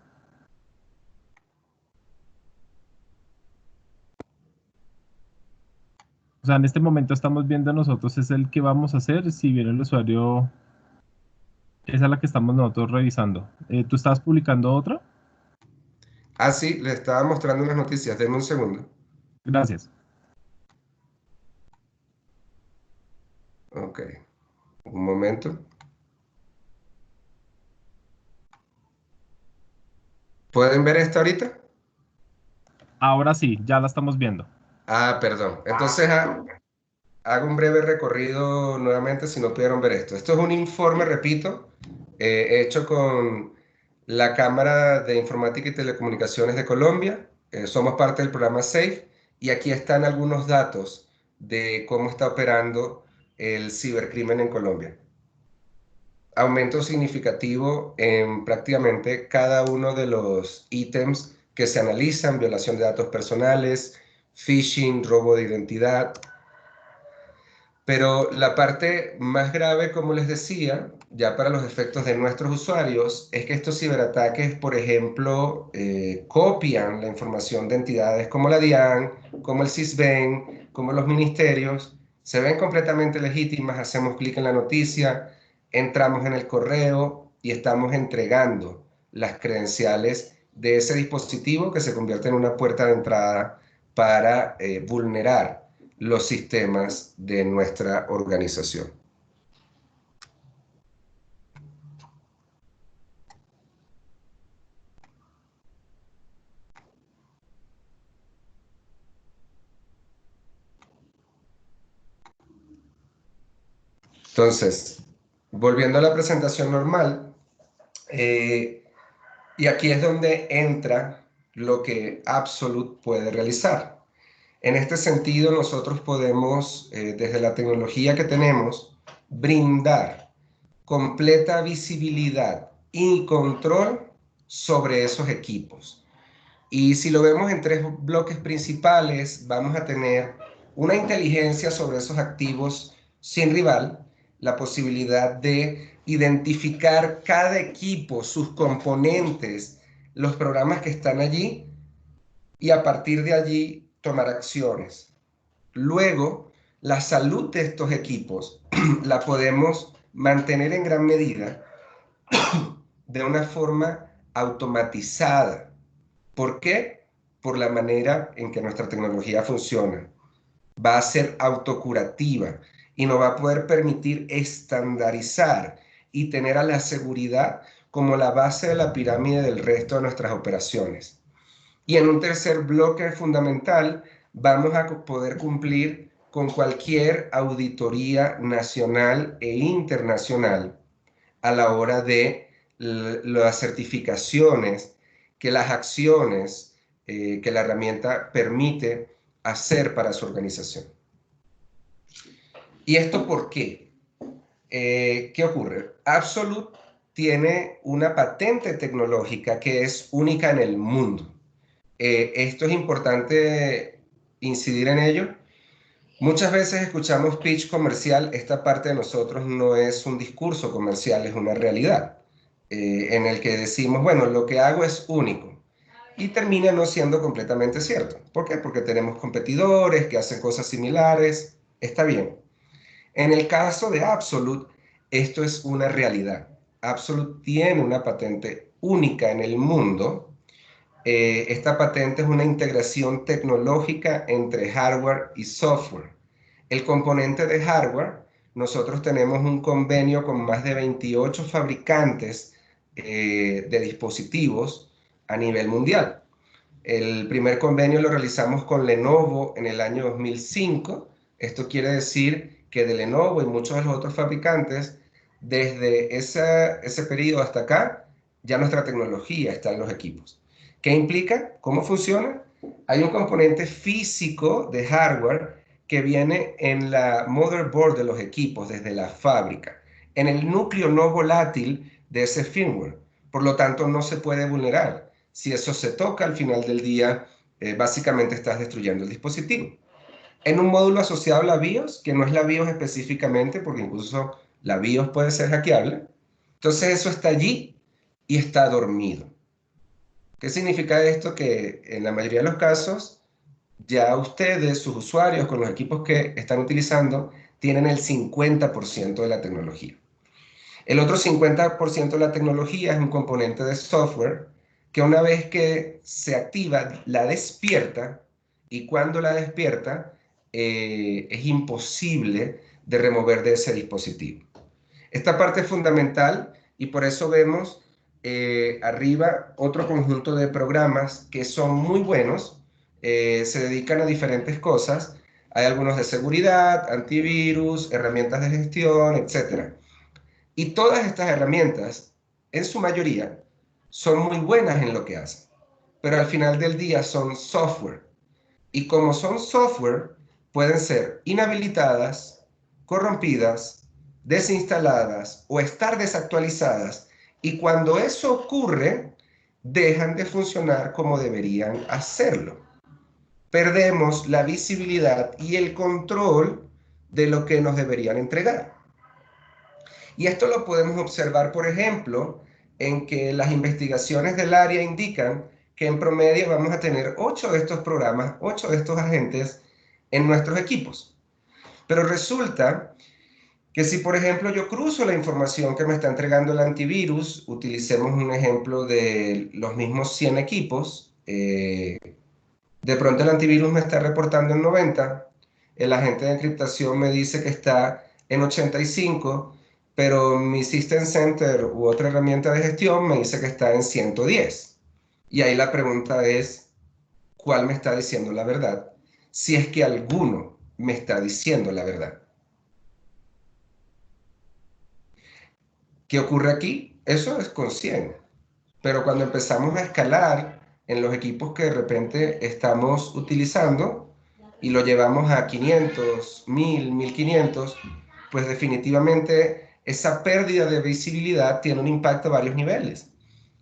O sea, en este momento estamos viendo nosotros es el que vamos a hacer, si bien el usuario, esa es la que estamos nosotros revisando. ¿Tú estás publicando otra? Ah, sí, le estaba mostrando unas noticias. Denme un segundo. Gracias. Ok, un momento. ¿Pueden ver esto ahorita? Ahora sí, ya la estamos viendo. Ah, perdón. Entonces hago un breve recorrido nuevamente si no pudieron ver esto. Esto es un informe, repito, hecho con la Cámara de Informática y Telecomunicaciones de Colombia. Somos parte del programa SAFE y aquí están algunos datos de cómo está operando el cibercrimen en Colombia. Aumento significativo en prácticamente cada uno de los ítems que se analizan: violación de datos personales, phishing, robo de identidad. Pero la parte más grave, como les decía, ya para los efectos de nuestros usuarios, es que estos ciberataques, por ejemplo, copian la información de entidades como la DIAN, como el CISBEN, como los ministerios, se ven completamente legítimas, hacemos clic en la noticia, entramos en el correo y estamos entregando las credenciales de ese dispositivo que se convierte en una puerta de entrada para vulnerar los sistemas de nuestra organización. Entonces, volviendo a la presentación normal, y aquí es donde entra lo que Absolute puede realizar. En este sentido, nosotros podemos, desde la tecnología que tenemos, brindar completa visibilidad y control sobre esos equipos. Y si lo vemos en tres bloques principales, vamos a tener una inteligencia sobre esos activos sin rival, la posibilidad de identificar cada equipo, sus componentes, los programas que están allí y a partir de allí tomar acciones. Luego, la salud de estos equipos la podemos mantener en gran medida de una forma automatizada. ¿Por qué? Por la manera en que nuestra tecnología funciona. Va a ser autocurativa y nos va a poder permitir estandarizar y tener a la seguridad como la base de la pirámide del resto de nuestras operaciones. Y en un tercer bloque fundamental, vamos a poder cumplir con cualquier auditoría nacional e internacional a la hora de las certificaciones que las acciones que la herramienta permite hacer para su organización. ¿Y esto por qué? ¿Qué ocurre? Absolute tiene una patente tecnológica que es única en el mundo. Esto es importante incidir en ello. Muchas veces escuchamos pitch comercial. Esta parte de nosotros no es un discurso comercial, es una realidad, en el que decimos, bueno, lo que hago es único. Y termina no siendo completamente cierto. ¿Por qué? Porque tenemos competidores que hacen cosas similares. Está bien. En el caso de Absolute, esto es una realidad. Absolute tiene una patente única en el mundo. Esta patente es una integración tecnológica entre hardware y software. El componente de hardware, nosotros tenemos un convenio con más de 28 fabricantes de dispositivos a nivel mundial. El primer convenio lo realizamos con Lenovo en el año 2005. Esto quiere decir que de Lenovo y muchos de los otros fabricantes, desde ese periodo hasta acá, ya nuestra tecnología está en los equipos. ¿Qué implica? ¿Cómo funciona? Hay un componente físico de hardware que viene en la motherboard de los equipos desde la fábrica, en el núcleo no volátil de ese firmware. Por lo tanto, no se puede vulnerar. Si eso se toca al final del día, básicamente estás destruyendo el dispositivo. En un módulo asociado a la BIOS, que no es la BIOS específicamente, porque incluso la BIOS puede ser hackeable, entonces eso está allí y está dormido. ¿Qué significa esto? Que en la mayoría de los casos, ya ustedes, sus usuarios, con los equipos que están utilizando, tienen el 50% de la tecnología. El otro 50% de la tecnología es un componente de software que una vez que se activa, la despierta, y cuando la despierta, es imposible de remover de ese dispositivo. Esta parte es fundamental y por eso vemos arriba otro conjunto de programas que son muy buenos, se dedican a diferentes cosas. Hay algunos de seguridad, antivirus, herramientas de gestión, etc. Y todas estas herramientas, en su mayoría, son muy buenas en lo que hacen, pero al final del día son software. Y como son software, pueden ser inhabilitadas, corrompidas, desinstaladas o estar desactualizadas. Y cuando eso ocurre, dejan de funcionar como deberían hacerlo. Perdemos la visibilidad y el control de lo que nos deberían entregar. Y esto lo podemos observar, por ejemplo, en que las investigaciones del área indican que en promedio vamos a tener 8 de estos programas, 8 de estos agentes en nuestros equipos. Pero resulta que si, por ejemplo, yo cruzo la información que me está entregando el antivirus, utilicemos un ejemplo de los mismos 100 equipos, de pronto el antivirus me está reportando en 90, el agente de encriptación me dice que está en 85, pero mi System Center u otra herramienta de gestión me dice que está en 110. Y ahí la pregunta es, ¿cuál me está diciendo la verdad? Si es que alguno me está diciendo la verdad. ¿Qué ocurre aquí? Eso es con 100. Pero cuando empezamos a escalar en los equipos que de repente estamos utilizando y lo llevamos a 500, 1000, 1500, pues definitivamente esa pérdida de visibilidad tiene un impacto a varios niveles.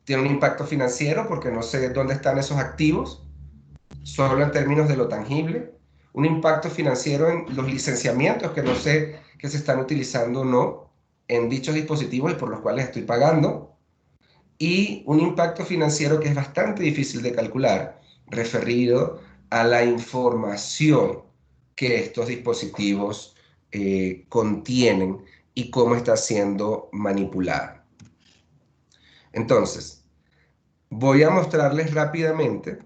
Tiene un impacto financiero porque no sé dónde están esos activos, solo en términos de lo tangible. Un impacto financiero en los licenciamientos que no sé que se están utilizando o no en dichos dispositivos y por los cuales estoy pagando. Y un impacto financiero que es bastante difícil de calcular, referido a la información que estos dispositivos contienen y cómo está siendo manipulada. Entonces, voy a mostrarles rápidamente,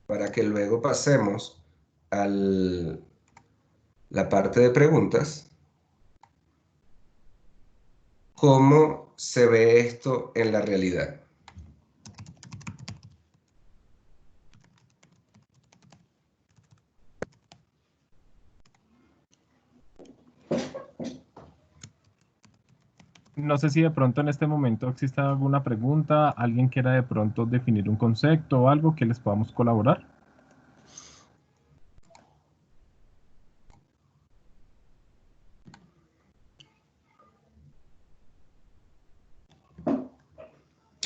para que luego pasemos a la parte de preguntas, cómo se ve esto en la realidad. No sé si de pronto en este momento existe alguna pregunta, alguien quiera de pronto definir un concepto o algo que les podamos colaborar.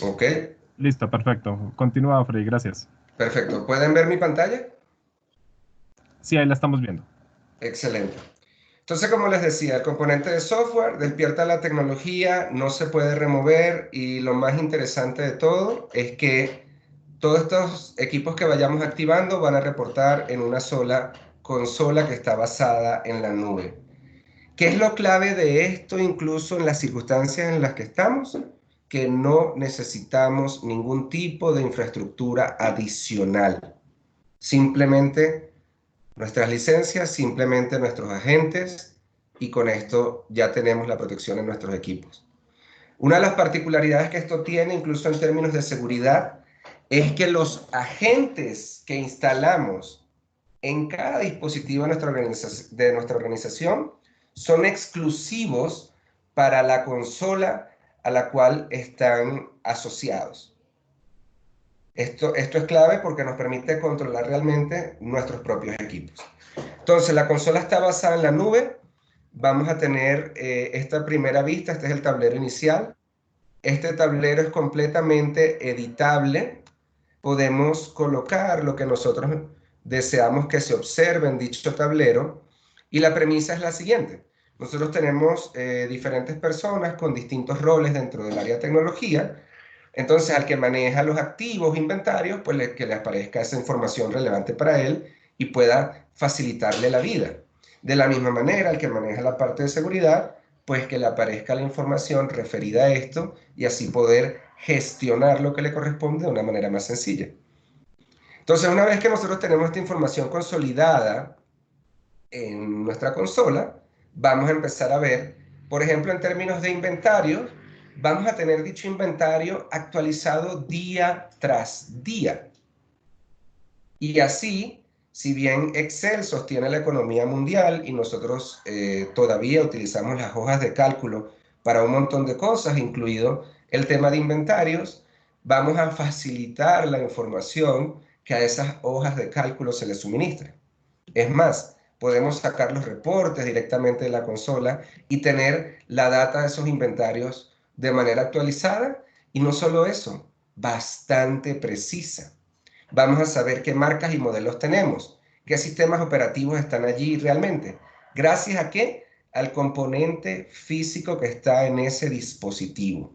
¿Ok? Listo, perfecto. Continúa, Freddy, gracias. Perfecto. ¿Pueden ver mi pantalla? Sí, ahí la estamos viendo. Excelente. Entonces, como les decía, el componente de software despierta la tecnología, no se puede remover y lo más interesante de todo es que todos estos equipos que vayamos activando van a reportar en una sola consola que está basada en la nube. ¿Qué es lo clave de esto, incluso en las circunstancias en las que estamos? Que no necesitamos ningún tipo de infraestructura adicional. Simplemente nuestras licencias, simplemente nuestros agentes, y con esto ya tenemos la protección en nuestros equipos. Una de las particularidades que esto tiene, incluso en términos de seguridad, es que los agentes que instalamos en cada dispositivo de nuestra organización son exclusivos para la consola a la cual están asociados. Esto es clave porque nos permite controlar realmente nuestros propios equipos. Entonces, la consola está basada en la nube. Vamos a tener esta primera vista, este es el tablero inicial. Este tablero es completamente editable. Podemos colocar lo que nosotros deseamos que se observe en dicho tablero. Y la premisa es la siguiente. Nosotros tenemos diferentes personas con distintos roles dentro del área de tecnología. Entonces, al que maneja los activos, inventarios, pues que le aparezca esa información relevante para él y pueda facilitarle la vida. De la misma manera, al que maneja la parte de seguridad, pues que le aparezca la información referida a esto y así poder gestionar lo que le corresponde de una manera más sencilla. Entonces, una vez que nosotros tenemos esta información consolidada en nuestra consola, vamos a empezar a ver, por ejemplo, en términos de inventario, vamos a tener dicho inventario actualizado día tras día. Y así, si bien Excel sostiene la economía mundial y nosotros todavía utilizamos las hojas de cálculo para un montón de cosas, incluido el tema de inventarios, vamos a facilitar la información que a esas hojas de cálculo se les suministra. Es más, podemos sacar los reportes directamente de la consola y tener la data de esos inventarios de manera actualizada y no solo eso, bastante precisa. Vamos a saber qué marcas y modelos tenemos, qué sistemas operativos están allí realmente. ¿Gracias a qué? Al componente físico que está en ese dispositivo.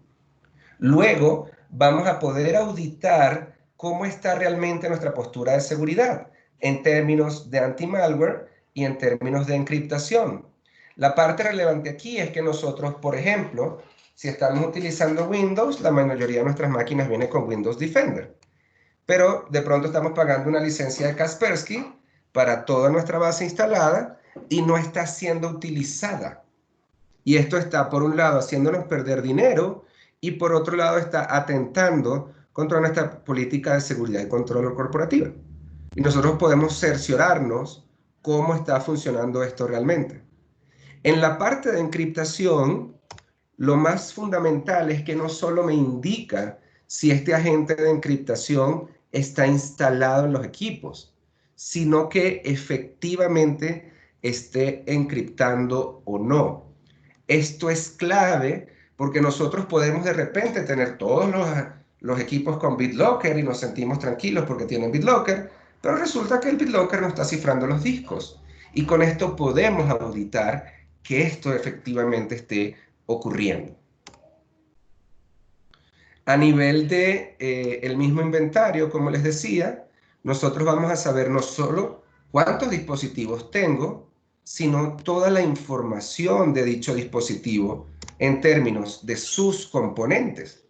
Luego vamos a poder auditar cómo está realmente nuestra postura de seguridad en términos de anti-malware y en términos de encriptación. La parte relevante aquí es que nosotros, por ejemplo, si estamos utilizando Windows, la mayoría de nuestras máquinas viene con Windows Defender. Pero de pronto estamos pagando una licencia de Kaspersky para toda nuestra base instalada y no está siendo utilizada. Y esto está, por un lado, haciéndonos perder dinero y por otro lado está atentando contra nuestra política de seguridad y control corporativa. Y nosotros podemos cerciorarnos cómo está funcionando esto realmente. En la parte de encriptación, lo más fundamental es que no solo me indica si este agente de encriptación está instalado en los equipos, sino que efectivamente esté encriptando o no. Esto es clave porque nosotros podemos de repente tener todos los equipos con BitLocker y nos sentimos tranquilos porque tienen BitLocker, pero resulta que el BitLocker no está cifrando los discos. Y con esto podemos auditar que esto efectivamente esté ocurriendo. A nivel de el mismo inventario, como les decía, nosotros vamos a saber no solo cuántos dispositivos tengo, sino toda la información de dicho dispositivo en términos de sus componentes.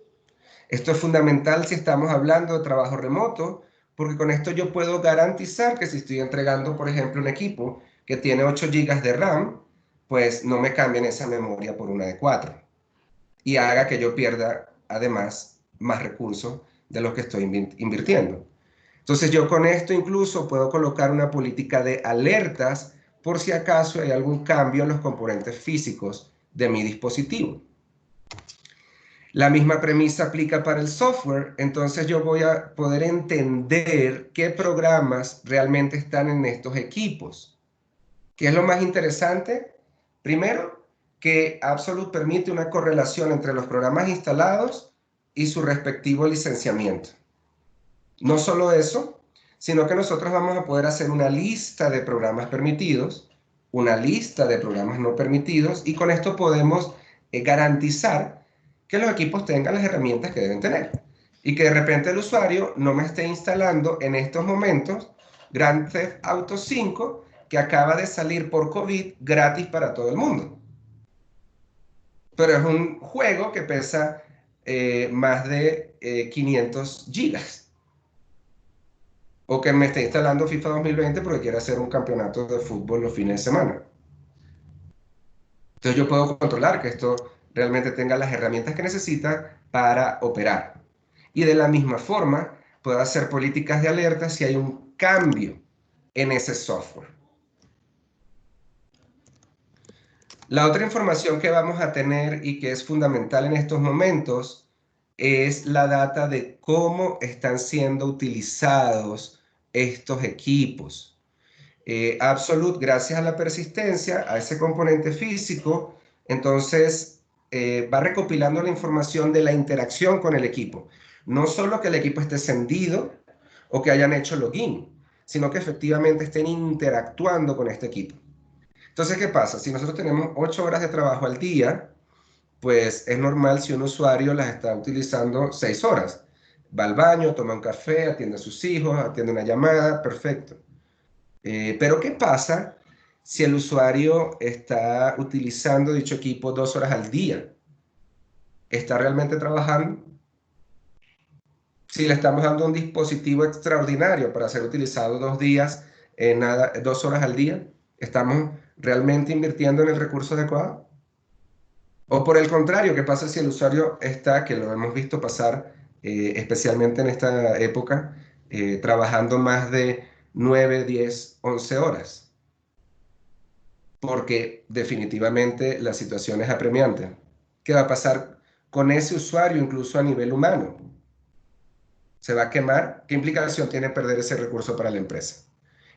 Esto es fundamental si estamos hablando de trabajo remoto, porque con esto yo puedo garantizar que si estoy entregando, por ejemplo, un equipo que tiene 8 GB de RAM, pues no me cambien esa memoria por una de 4. y haga que yo pierda además más recursos de los que estoy invirtiendo. Entonces yo con esto incluso puedo colocar una política de alertas por si acaso hay algún cambio en los componentes físicos de mi dispositivo. La misma premisa aplica para el software, entonces yo voy a poder entender qué programas realmente están en estos equipos. ¿Qué es lo más interesante? Primero, que Absolute permite una correlación entre los programas instalados y su respectivo licenciamiento. No solo eso, sino que nosotros vamos a poder hacer una lista de programas permitidos, una lista de programas no permitidos, y con esto podemos garantizar que los equipos tengan las herramientas que deben tener. Y que de repente el usuario no me esté instalando en estos momentos Grand Theft Auto 5, que acaba de salir por COVID gratis para todo el mundo. Pero es un juego que pesa más de 500 gigas. O que me esté instalando FIFA 2020 porque quiere hacer un campeonato de fútbol los fines de semana. Entonces yo puedo controlar que esto realmente tenga las herramientas que necesita para operar. Y de la misma forma, puedo hacer políticas de alerta si hay un cambio en ese software. La otra información que vamos a tener y que es fundamental en estos momentos es la data de cómo están siendo utilizados estos equipos. Absolute, gracias a la persistencia, a ese componente físico, entonces va recopilando la información de la interacción con el equipo. No solo que el equipo esté encendido o que hayan hecho login, sino que efectivamente estén interactuando con este equipo. Entonces, ¿qué pasa? Si nosotros tenemos 8 horas de trabajo al día, pues es normal si un usuario las está utilizando 6 horas. Va al baño, toma un café, atiende a sus hijos, atiende una llamada, perfecto. Pero ¿qué pasa si el usuario está utilizando dicho equipo 2 horas al día? ¿Está realmente trabajando? Si le estamos dando un dispositivo extraordinario para ser utilizado 2 días, 2 horas al día, ¿estamos realmente invirtiendo en el recurso adecuado? O por el contrario, ¿qué pasa si el usuario está, que lo hemos visto pasar, especialmente en esta época, trabajando más de 9, 10, 11 horas? Porque definitivamente la situación es apremiante. ¿Qué va a pasar con ese usuario incluso a nivel humano? ¿Se va a quemar? ¿Qué implicación tiene perder ese recurso para la empresa?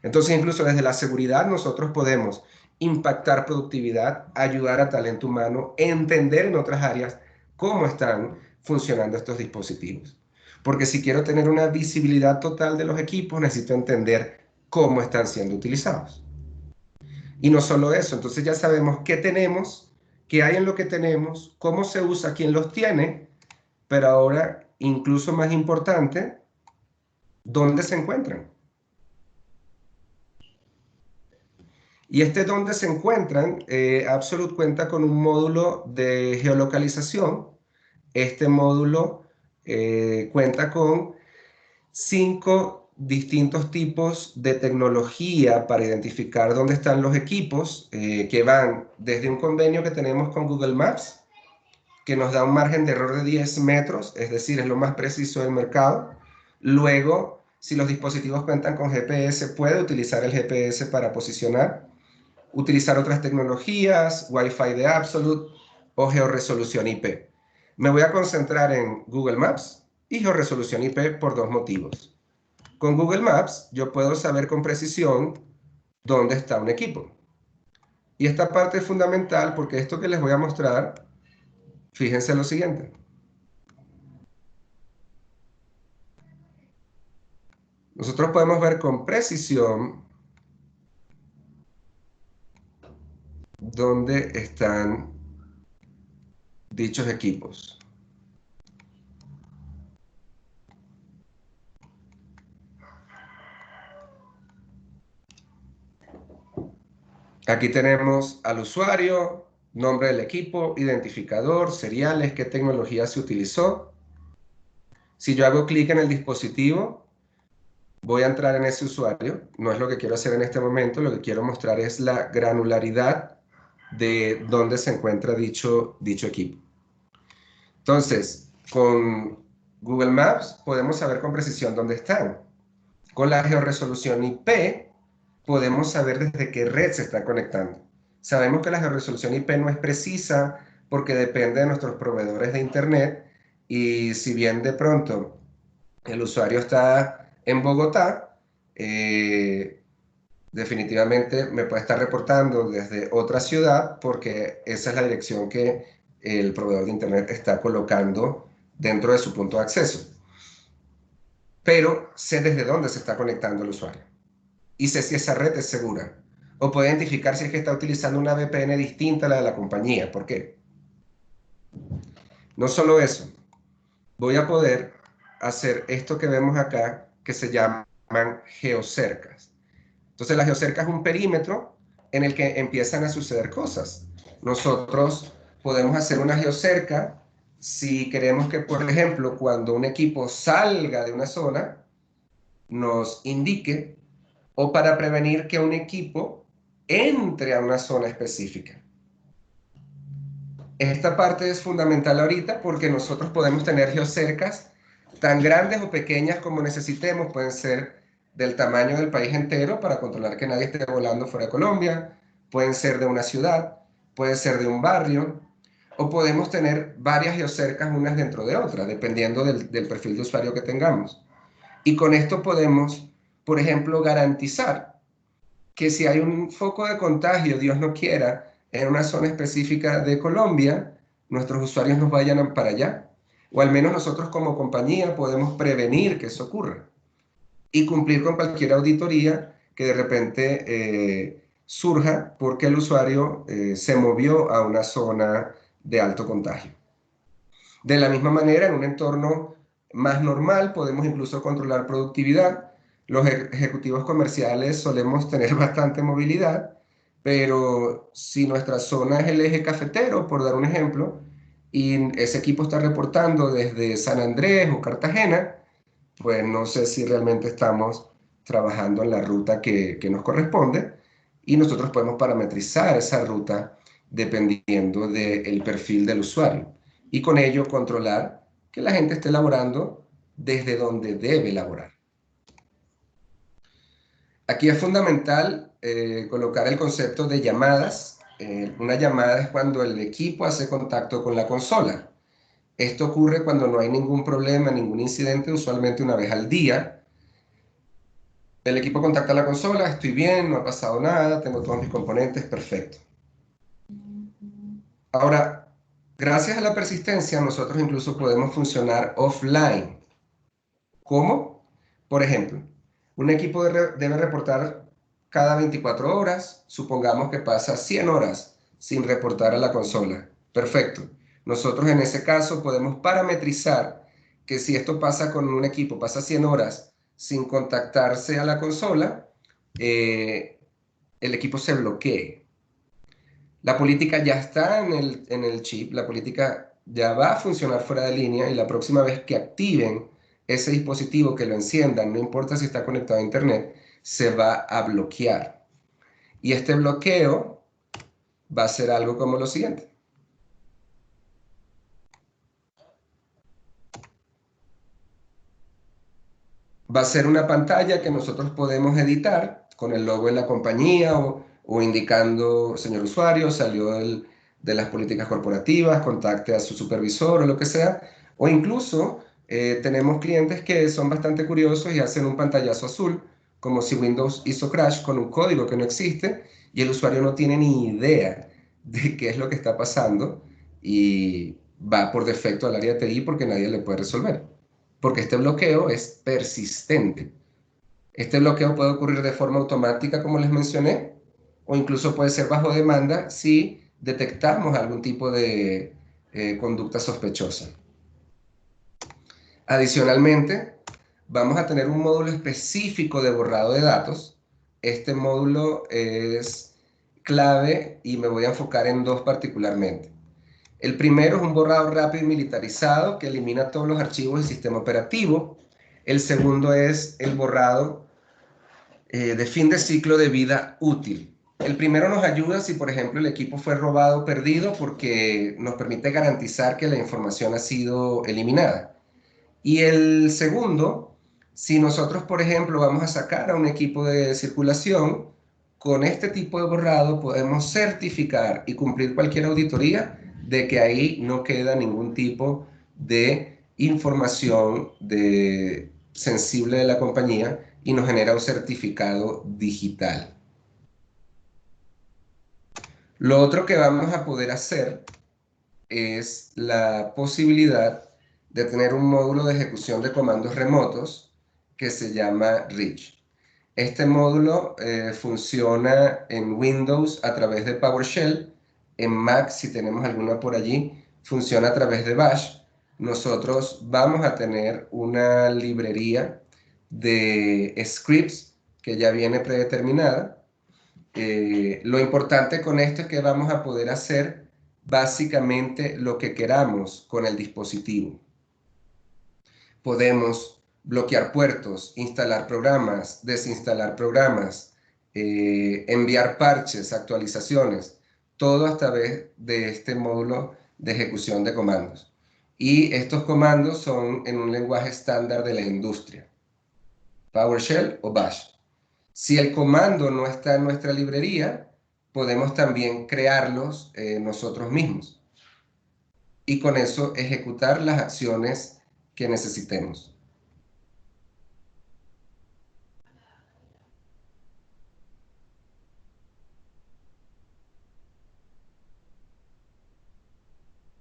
Entonces, incluso desde la seguridad nosotros podemos impactar productividad, ayudar a talento humano, entender en otras áreas cómo están funcionando estos dispositivos. Porque si quiero tener una visibilidad total de los equipos, necesito entender cómo están siendo utilizados. Y no solo eso, entonces ya sabemos qué tenemos, qué hay en lo que tenemos, cómo se usa, quién los tiene, pero ahora, incluso más importante, ¿dónde se encuentran? Y dónde se encuentran, Absolute cuenta con un módulo de geolocalización. Este módulo cuenta con 5 distintos tipos de tecnología para identificar dónde están los equipos, que van desde un convenio que tenemos con Google Maps, que nos da un margen de error de 10 metros, es decir, es lo más preciso del mercado. Luego, si los dispositivos cuentan con GPS, puede utilizar el GPS para posicionar, utilizar otras tecnologías, Wi-Fi de Absolute o georresolución IP. Me voy a concentrar en Google Maps y georresolución IP por 2 motivos. Con Google Maps yo puedo saber con precisión dónde está un equipo. Y esta parte es fundamental porque esto que les voy a mostrar, fíjense lo siguiente. Nosotros podemos ver con precisión dónde están dichos equipos. Aquí tenemos al usuario, nombre del equipo, identificador, seriales, qué tecnología se utilizó. Si yo hago clic en el dispositivo, voy a entrar en ese usuario. No es lo que quiero hacer en este momento, lo que quiero mostrar es la granularidad de dónde se encuentra dicho equipo. Entonces, con Google Maps podemos saber con precisión dónde están. Con la georresolución IP podemos saber desde qué red se está conectando. Sabemos que la georresolución IP no es precisa porque depende de nuestros proveedores de Internet, y si bien de pronto el usuario está en Bogotá, definitivamente me puede estar reportando desde otra ciudad porque esa es la dirección que el proveedor de Internet está colocando dentro de su punto de acceso. Pero sé desde dónde se está conectando el usuario y sé si esa red es segura. O puedo identificar si es que está utilizando una VPN distinta a la de la compañía. ¿Por qué? No solo eso, voy a poder hacer esto que vemos acá, que se llaman geocercas. Entonces la geocerca es un perímetro en el que empiezan a suceder cosas. Nosotros podemos hacer una geocerca si queremos que, por ejemplo, cuando un equipo salga de una zona, nos indique, o para prevenir que un equipo entre a una zona específica. Esta parte es fundamental ahorita porque nosotros podemos tener geocercas tan grandes o pequeñas como necesitemos. Pueden ser del tamaño del país entero para controlar que nadie esté volando fuera de Colombia. Pueden ser de una ciudad, pueden ser de un barrio, o podemos tener varias geocercas unas dentro de otras, dependiendo del perfil de usuario que tengamos. Y con esto podemos, por ejemplo, garantizar que si hay un foco de contagio, Dios no quiera, en una zona específica de Colombia, nuestros usuarios nos vayan para allá. O al menos nosotros como compañía podemos prevenir que eso ocurra y cumplir con cualquier auditoría que de repente surja porque el usuario se movió a una zona de alto contagio. De la misma manera, en un entorno más normal, podemos incluso controlar productividad. Los ejecutivos comerciales solemos tener bastante movilidad, pero si nuestra zona es el eje cafetero, por dar un ejemplo, y ese equipo está reportando desde San Andrés o Cartagena, pues no sé si realmente estamos trabajando en la ruta que nos corresponde, y nosotros podemos parametrizar esa ruta dependiendo del perfil del usuario y con ello controlar que la gente esté laborando desde donde debe laborar. Aquí es fundamental colocar el concepto de llamadas. Una llamada es cuando el equipo hace contacto con la consola. Esto ocurre cuando no hay ningún problema, ningún incidente, usualmente una vez al día. El equipo contacta a la consola, estoy bien, no ha pasado nada, tengo todos mis componentes, perfecto. Ahora, gracias a la persistencia, nosotros incluso podemos funcionar offline. ¿Cómo? Por ejemplo, un equipo debe reportar cada 24 horas, supongamos que pasa 100 horas sin reportar a la consola. Perfecto. Nosotros en ese caso podemos parametrizar que si esto pasa con un equipo, pasa 100 horas sin contactarse a la consola, el equipo se bloquee. La política ya está en el chip, la política ya va a funcionar fuera de línea y la próxima vez que activen ese dispositivo, que lo enciendan, no importa si está conectado a internet, se va a bloquear. Y este bloqueo va a ser algo como lo siguiente. Va a ser una pantalla que nosotros podemos editar con el logo de la compañía o indicando, señor usuario, salió de las políticas corporativas, contacte a su supervisor o lo que sea. O incluso tenemos clientes que son bastante curiosos y hacen un pantallazo azul, como si Windows hizo crash con un código que no existe y el usuario no tiene ni idea de qué es lo que está pasando y va por defecto al área de TI porque nadie le puede resolver. Porque este bloqueo es persistente. Este bloqueo puede ocurrir de forma automática, como les mencioné, o incluso puede ser bajo demanda si detectamos algún tipo de conducta sospechosa. Adicionalmente, vamos a tener un módulo específico de borrado de datos. Este módulo es clave y me voy a enfocar en dos particularmente. El primero es un borrado rápido y militarizado que elimina todos los archivos del sistema operativo. El segundo es el borrado de fin de ciclo de vida útil. el primero nos ayuda si, por ejemplo, el equipo fue robado o perdido porque nos permite garantizar que la información ha sido eliminada. Y el segundo, si nosotros, por ejemplo, vamos a sacar a un equipo de circulación, con este tipo de borrado podemos certificar y cumplir cualquier auditoría de que ahí no queda ningún tipo de información sensible de la compañía y nos genera un certificado digital. Lo otro que vamos a poder hacer es la posibilidad de tener un módulo de ejecución de comandos remotos que se llama Reach. Este módulo funciona en Windows a través de PowerShell, en Mac, si tenemos alguna por allí, funciona a través de Bash. Nosotros vamos a tener una librería de scripts que ya viene predeterminada. Lo importante con esto es que vamos a poder hacer básicamente lo que queramos con el dispositivo. Podemos bloquear puertos, instalar programas, desinstalar programas, enviar parches, actualizaciones, todo a través de este módulo de ejecución de comandos. Y estos comandos son en un lenguaje estándar de la industria, PowerShell o Bash. Si el comando no está en nuestra librería, podemos también crearlos nosotros mismos y con eso ejecutar las acciones que necesitemos.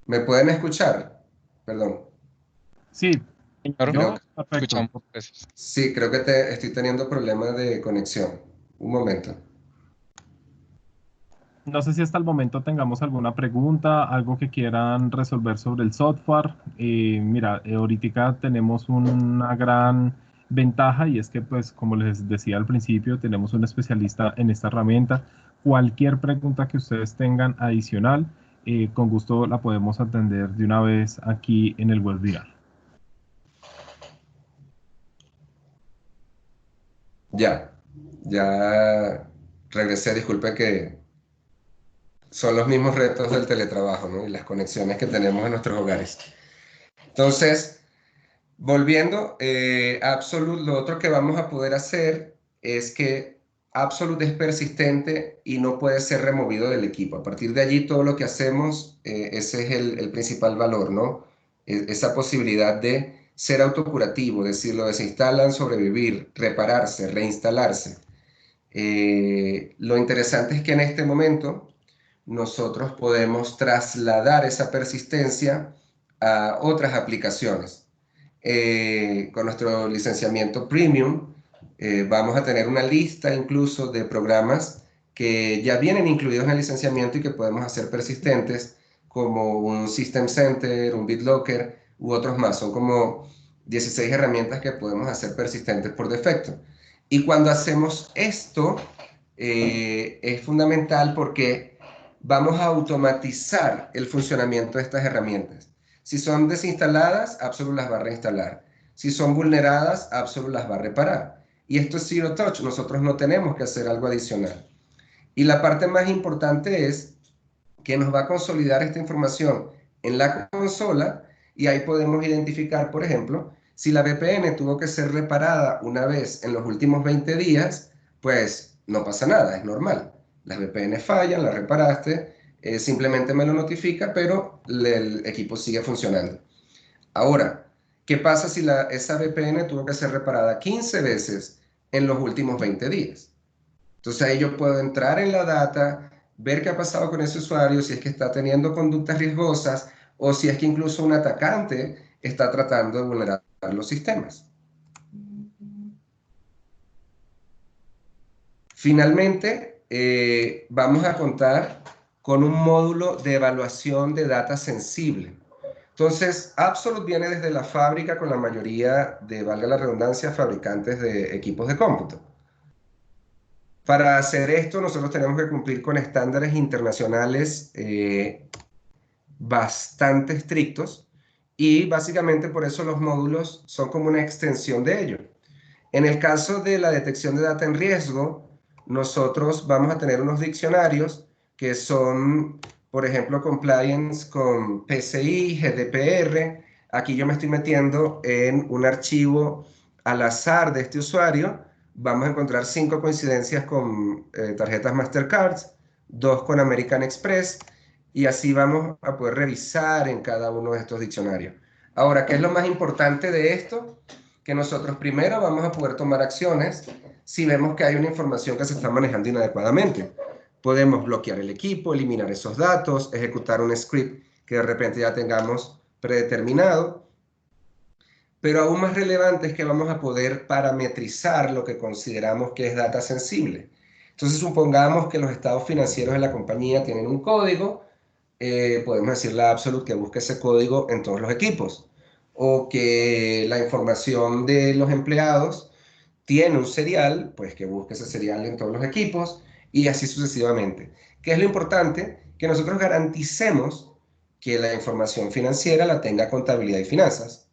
¿Me pueden escuchar? Perdón. Sí, Señor, yo, perfecto. escuchamos. Gracias. Sí, creo que estoy teniendo problemas de conexión. Un momento. No sé si hasta el momento tengamos alguna pregunta, algo que quieran resolver sobre el software. Mira, ahorita tenemos una gran ventaja y es que, pues, como les decía al principio, tenemos un especialista en esta herramienta. Cualquier pregunta que ustedes tengan adicional, con gusto la podemos atender de una vez aquí en el webinar. Ya regresé, disculpe que son los mismos retos del teletrabajo, ¿no? Y las conexiones que tenemos en nuestros hogares. Entonces, volviendo, Absolute, lo otro que vamos a poder hacer es que Absolute es persistente y no puede ser removido del equipo. A partir de allí, todo lo que hacemos, ese es el principal valor, ¿no? Esa posibilidad de ser autocurativo, decir, lo desinstalan, sobrevivir, repararse, reinstalarse. Lo interesante es que en este momento nosotros podemos trasladar esa persistencia a otras aplicaciones. Con nuestro licenciamiento premium, vamos a tener una lista incluso de programas que ya vienen incluidos en el licenciamiento y que podemos hacer persistentes, como un System Center, un BitLocker u otros más. Son como 16 herramientas que podemos hacer persistentes por defecto. Y cuando hacemos esto, es fundamental porque vamos a automatizar el funcionamiento de estas herramientas. Si son desinstaladas, Absolute las va a reinstalar. Si son vulneradas, Absolute las va a reparar. Y esto es Zero Touch, nosotros no tenemos que hacer algo adicional. Y la parte más importante es que nos va a consolidar esta información en la consola y ahí podemos identificar, por ejemplo, si la VPN tuvo que ser reparada una vez en los últimos 20 días, pues no pasa nada, es normal. Las VPN fallan, las reparaste, simplemente me lo notifica, pero el equipo sigue funcionando. Ahora, ¿qué pasa si esa VPN tuvo que ser reparada 15 veces en los últimos 20 días? Entonces ahí yo puedo entrar en la data, ver qué ha pasado con ese usuario, si es que está teniendo conductas riesgosas o si es que incluso un atacante está tratando de vulnerar los sistemas. Finalmente, vamos a contar con un módulo de evaluación de data sensible. Entonces, Absolute viene desde la fábrica con la mayoría de, valga la redundancia, fabricantes de equipos de cómputo. Para hacer esto, nosotros tenemos que cumplir con estándares internacionales bastante estrictos y básicamente por eso los módulos son como una extensión de ello. En el caso de la detección de data en riesgo, nosotros vamos a tener unos diccionarios que son, por ejemplo, compliance con PCI, GDPR. Aquí yo me estoy metiendo en un archivo al azar de este usuario. Vamos a encontrar 5 coincidencias con tarjetas Mastercard, 2 con American Express, y así vamos a poder revisar en cada uno de estos diccionarios. Ahora, ¿qué es lo más importante de esto? Que nosotros primero vamos a poder tomar acciones si vemos que hay una información que se está manejando inadecuadamente. Podemos bloquear el equipo, eliminar esos datos, ejecutar un script que de repente ya tengamos predeterminado. Pero aún más relevante es que vamos a poder parametrizar lo que consideramos que es data sensible. Entonces, supongamos que los estados financieros de la compañía tienen un código, podemos decirle a Absolute que busque ese código en todos los equipos, o que la información de los empleados tiene un serial, pues que busque ese serial en todos los equipos, y así sucesivamente. ¿Qué es lo importante? Que nosotros garanticemos que la información financiera la tenga contabilidad y finanzas,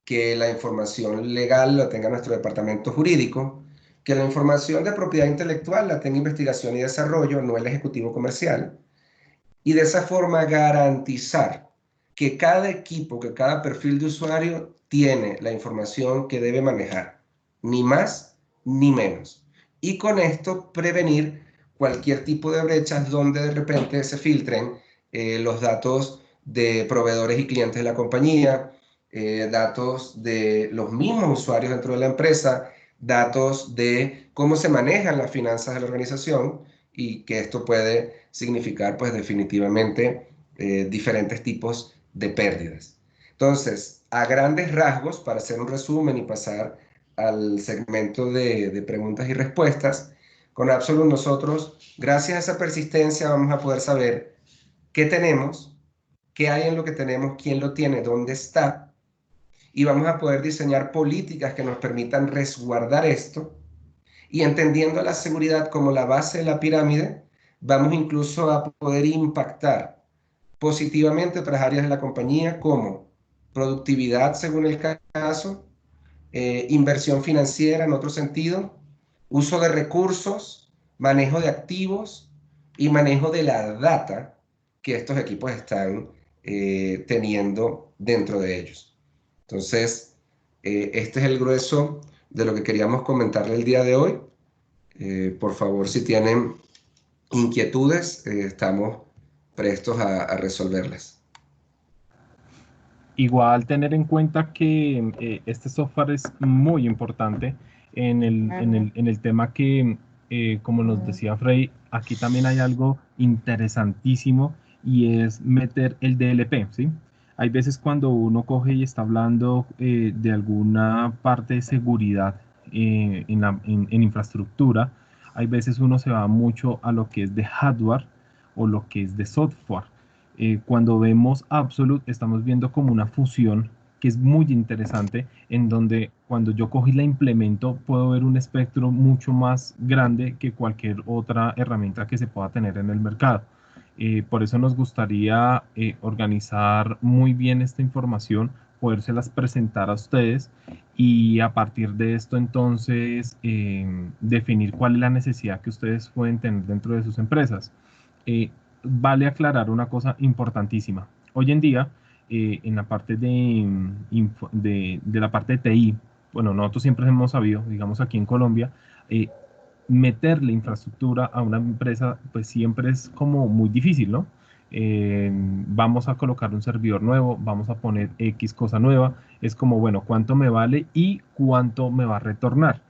que la información legal la tenga nuestro departamento jurídico, que la información de propiedad intelectual la tenga investigación y desarrollo, no el ejecutivo comercial, y de esa forma garantizar que cada equipo, que cada perfil de usuario tiene la información que debe manejar, ni más ni menos. Y con esto prevenir cualquier tipo de brechas donde de repente se filtren los datos de proveedores y clientes de la compañía, datos de los mismos usuarios dentro de la empresa, datos de cómo se manejan las finanzas de la organización, y que esto puede significar pues definitivamente diferentes tipos de pérdidas. Entonces, a grandes rasgos, para hacer un resumen y pasar al segmento de preguntas y respuestas, con Absolute nosotros, gracias a esa persistencia, vamos a poder saber qué tenemos, qué hay en lo que tenemos, quién lo tiene, dónde está, y vamos a poder diseñar políticas que nos permitan resguardar esto, y entendiendo la seguridad como la base de la pirámide, vamos incluso a poder impactar positivamente otras áreas de la compañía como productividad según el caso, inversión financiera en otro sentido, uso de recursos, manejo de activos y manejo de la data que estos equipos están teniendo dentro de ellos. Entonces, este es el grueso de lo que queríamos comentarle el día de hoy. Por favor, si tienen inquietudes, estamos prestos a resolverlas. Igual tener en cuenta que este software es muy importante en el tema que, como nos decía Frey, aquí también hay algo interesantísimo y es meter el DLP, ¿sí? Hay veces cuando uno coge y está hablando de alguna parte de seguridad en infraestructura, hay veces uno se va mucho a lo que es de hardware o lo que es de software. Cuando vemos Absolute, estamos viendo como una fusión que es muy interesante, en donde cuando yo cojo y la implemento, puedo ver un espectro mucho más grande que cualquier otra herramienta que se pueda tener en el mercado. Por eso nos gustaría organizar muy bien esta información, podérselas presentar a ustedes y a partir de esto entonces definir cuál es la necesidad que ustedes pueden tener dentro de sus empresas. Vale aclarar una cosa importantísima. Hoy en día, en la parte de la parte de TI, bueno, nosotros siempre hemos sabido, digamos aquí en Colombia, eh, meterle infraestructura a una empresa, pues siempre es como muy difícil, ¿no? Vamos a colocar un servidor nuevo, vamos a poner X cosa nueva, es como, bueno, ¿cuánto me vale y cuánto me va a retornar?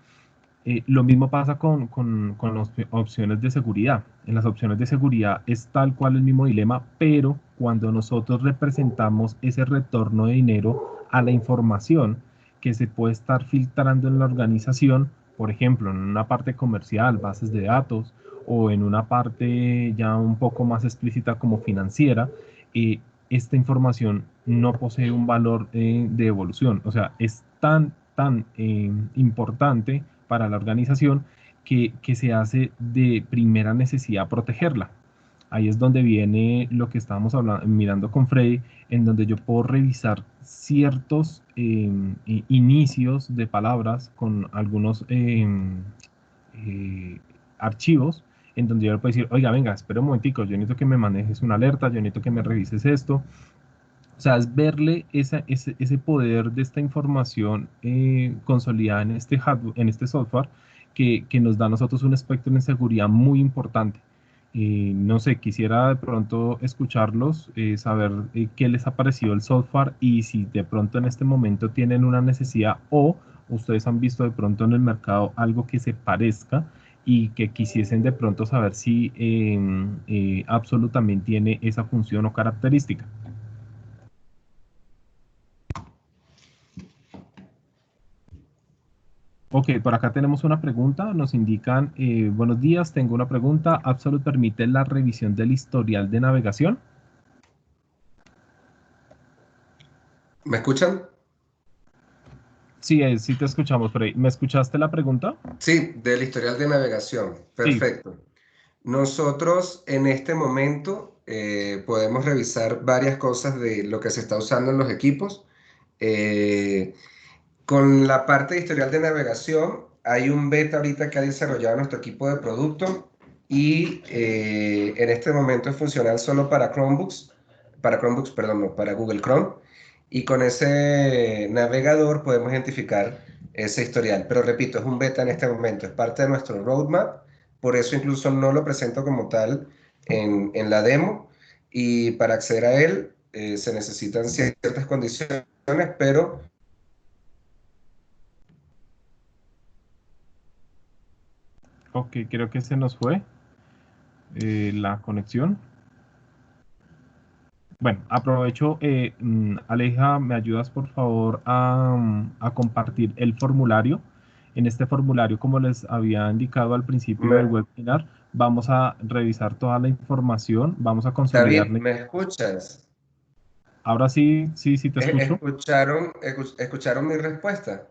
Lo mismo pasa con las opciones de seguridad. En las opciones de seguridad es tal cual el mismo dilema, pero cuando nosotros representamos ese retorno de dinero a la información que se puede estar filtrando en la organización, por ejemplo, en una parte comercial, bases de datos, o en una parte ya un poco más explícita como financiera, esta información no posee un valor de evolución. O sea, es tan importante para la organización que se hace de primera necesidad protegerla. Ahí es donde viene lo que estábamos hablando, mirando con Freddy, en donde yo puedo revisar ciertos inicios de palabras con algunos archivos en donde yo le puedo decir, oiga, venga, espera un momentico, yo necesito que me manejes una alerta, yo necesito que me revises esto. O sea, es verle ese poder de esta información consolidada en este hardware, en este software, que nos da a nosotros un espectro de seguridad muy importante. No sé, quisiera de pronto escucharlos, saber qué les ha parecido el software y si de pronto en este momento tienen una necesidad o ustedes han visto de pronto en el mercado algo que se parezca y que quisiesen de pronto saber si Absolute también tiene esa función o característica. Ok, por acá tenemos una pregunta. Nos indican, buenos días, tengo una pregunta. ¿Absolute permite la revisión del historial de navegación? ¿Me escuchan? Sí, sí te escuchamos por ahí. ¿Me escuchaste la pregunta? Sí, del historial de navegación. Sí. Perfecto. Nosotros en este momento podemos revisar varias cosas de lo que se está usando en los equipos. Eh, con la parte de historial de navegación, hay un beta ahorita que ha desarrollado nuestro equipo de producto y en este momento es funcional solo para Chromebooks, perdón, no, para Google Chrome. Y con ese navegador podemos identificar ese historial. Pero repito, es un beta en este momento, es parte de nuestro roadmap, por eso incluso no lo presento como tal en la demo. Y para acceder a él se necesitan ciertas condiciones, pero Ok, creo que se nos fue la conexión. Bueno, aprovecho, Aleja, ¿me ayudas por favor a compartir el formulario? En este formulario, como les había indicado al principio del me, webinar, vamos a revisar toda la información, vamos a consolidar. David, ¿me escuchas? Ahora sí, sí, sí te escucho. ¿Escucharon mi respuesta?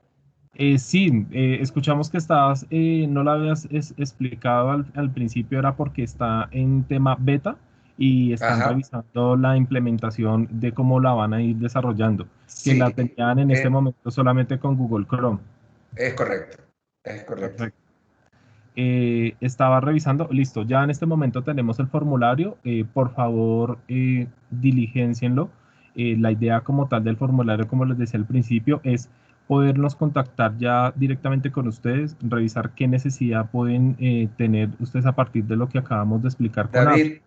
Sí, escuchamos que estabas, no la habías explicado al principio, era porque está en tema beta y están Ajá, revisando la implementación de cómo la van a ir desarrollando, que la sí, tenían en este momento solamente con Google Chrome. es correcto, es correcto. Perfecto. Estaba revisando, listo, ya en este momento tenemos el formulario, por favor, diligencienlo. La idea como tal del formulario, como les decía al principio, es podernos contactar ya directamente con ustedes, revisar qué necesidad pueden tener ustedes a partir de lo que acabamos de explicar con Apps. David,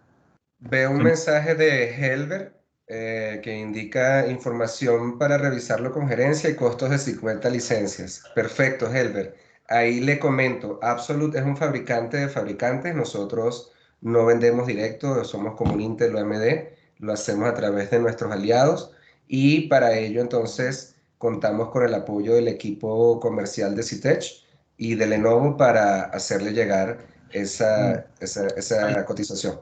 veo un mensaje de Helber que indica información para revisarlo con gerencia y costos de 50 licencias. Perfecto, Helber. Ahí le comento, Absolute es un fabricante de fabricantes. Nosotros no vendemos directo, somos como un Intel o AMD, lo hacemos a través de nuestros aliados y para ello entonces contamos con el apoyo del equipo comercial de Citech y de Lenovo para hacerle llegar Mm, esa cotización.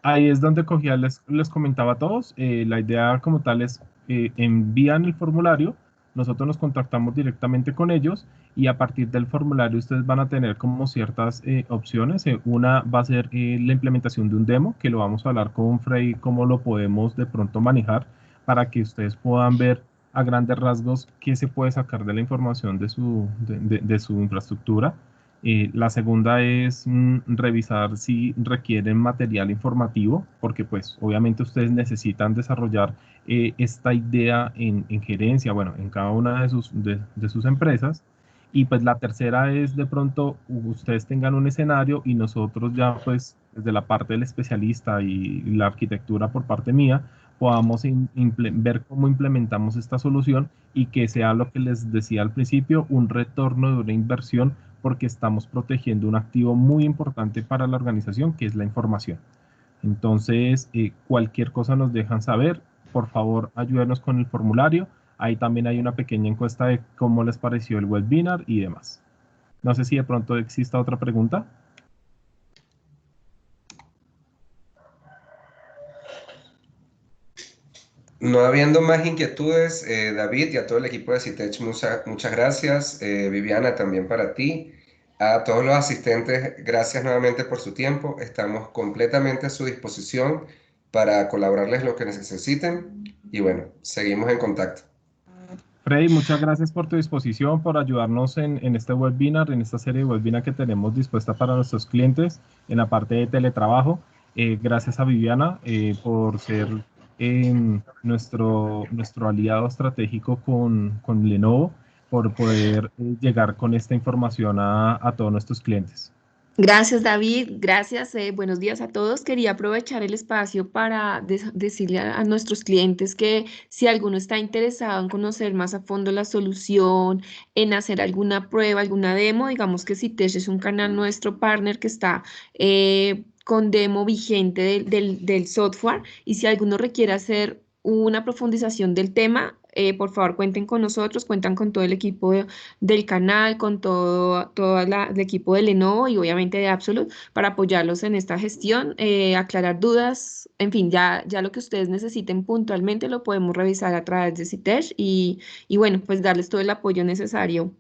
Ahí es donde cogía, les comentaba a todos, la idea como tal es, envían el formulario, nosotros nos contactamos directamente con ellos y a partir del formulario ustedes van a tener como ciertas opciones. Una va a ser la implementación de un demo, que lo vamos a hablar con Frey, cómo lo podemos de pronto manejar para que ustedes puedan ver a grandes rasgos qué se puede sacar de la información de su infraestructura. La segunda es revisar si requieren material informativo, porque pues obviamente ustedes necesitan desarrollar esta idea en gerencia, bueno, en cada una de sus empresas. Y pues la tercera es de pronto ustedes tengan un escenario y nosotros ya pues desde la parte del especialista y la arquitectura por parte mía, podamos ver cómo implementamos esta solución y que sea lo que les decía al principio, un retorno de una inversión porque estamos protegiendo un activo muy importante para la organización, que es la información. Entonces, cualquier cosa nos dejan saber. Por favor, ayúdenos con el formulario. Ahí también hay una pequeña encuesta de cómo les pareció el webinar y demás. No sé si de pronto exista otra pregunta. No habiendo más inquietudes, David y a todo el equipo de Citech, muchas gracias. Viviana, también para ti. A todos los asistentes, gracias nuevamente por su tiempo. Estamos completamente a su disposición para colaborarles lo que necesiten. Y bueno, seguimos en contacto. Freddy, muchas gracias por tu disposición, por ayudarnos en este webinar, en esta serie de webinar que tenemos dispuesta para nuestros clientes en la parte de teletrabajo. Gracias a Viviana por ser nuestro aliado estratégico con Lenovo, por poder llegar con esta información a todos nuestros clientes. Gracias, David. Gracias. Buenos días a todos. Quería aprovechar el espacio para decirle a nuestros clientes que si alguno está interesado en conocer más a fondo la solución, en hacer alguna prueba, alguna demo, digamos que Citesh es un canal nuestro partner que está con demo vigente del software y si alguno requiere hacer una profundización del tema, por favor cuenten con nosotros, cuentan con todo el equipo del canal, con todo el equipo de Lenovo y obviamente de Absolute para apoyarlos en esta gestión, aclarar dudas, en fin, ya lo que ustedes necesiten puntualmente lo podemos revisar a través de Citesh y bueno, pues darles todo el apoyo necesario.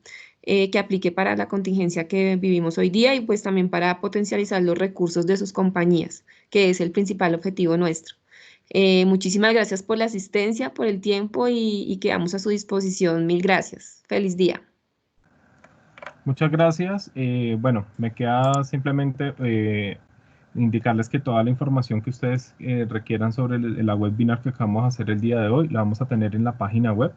Que aplique para la contingencia que vivimos hoy día y pues también para potencializar los recursos de sus compañías, que es el principal objetivo nuestro. Muchísimas gracias por la asistencia, por el tiempo y quedamos a su disposición. Mil gracias. Feliz día. Muchas gracias. Bueno, me queda simplemente indicarles que toda la información que ustedes requieran sobre la webinar que acabamos de hacer el día de hoy, la vamos a tener en la página web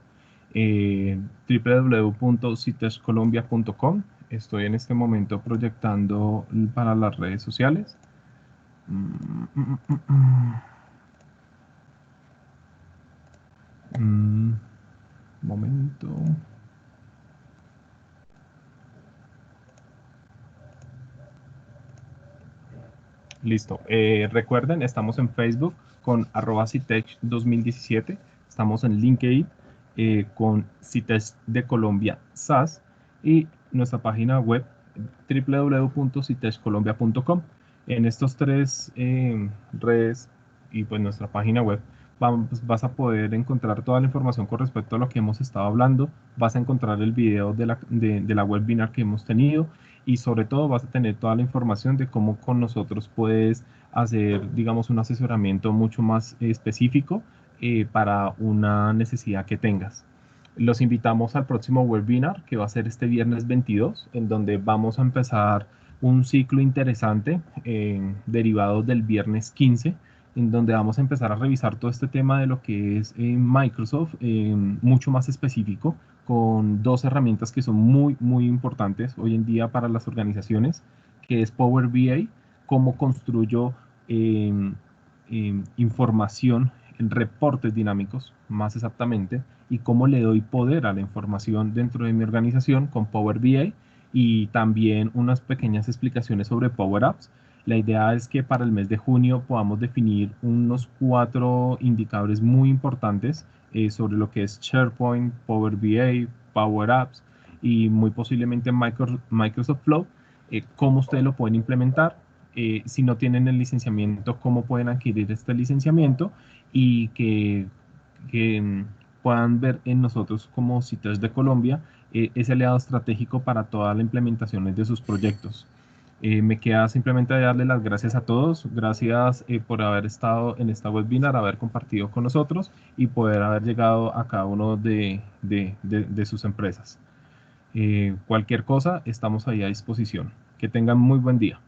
www.citeshcolombia.com. Estoy en este momento proyectando para las redes sociales. Momento. Listo. Recuerden, estamos en Facebook con @Citech 2017. Estamos en LinkedIn con Citech de Colombia SAS y nuestra página web www.citechcolombia.com. En estos tres redes y pues nuestra página web vas a poder encontrar toda la información con respecto a lo que hemos estado hablando. Vas a encontrar el video de la webinar que hemos tenido y sobre todo vas a tener toda la información de cómo con nosotros puedes hacer, digamos, un asesoramiento mucho más específico para una necesidad que tengas. Los invitamos al próximo webinar que va a ser este viernes 22, en donde vamos a empezar un ciclo interesante derivado del viernes 15, en donde vamos a empezar a revisar todo este tema de lo que es Microsoft, mucho más específico, con dos herramientas que son muy importantes hoy en día para las organizaciones, que es Power BI, cómo construyo información en reportes dinámicos, más exactamente, y cómo le doy poder a la información dentro de mi organización con Power BI y también unas pequeñas explicaciones sobre Power Apps. La idea es que para el mes de junio podamos definir unos 4 indicadores muy importantes sobre lo que es SharePoint, Power BI, Power Apps y muy posiblemente Microsoft Flow, cómo ustedes lo pueden implementar. Si no tienen el licenciamiento, cómo pueden adquirir este licenciamiento y que puedan ver en nosotros como Citech de Colombia ese aliado estratégico para todas las implementaciones de sus proyectos. Me queda simplemente darle las gracias a todos. Gracias por haber estado en esta webinar, haber compartido con nosotros y poder haber llegado a cada uno de sus empresas. Cualquier cosa, estamos ahí a disposición. Que tengan muy buen día.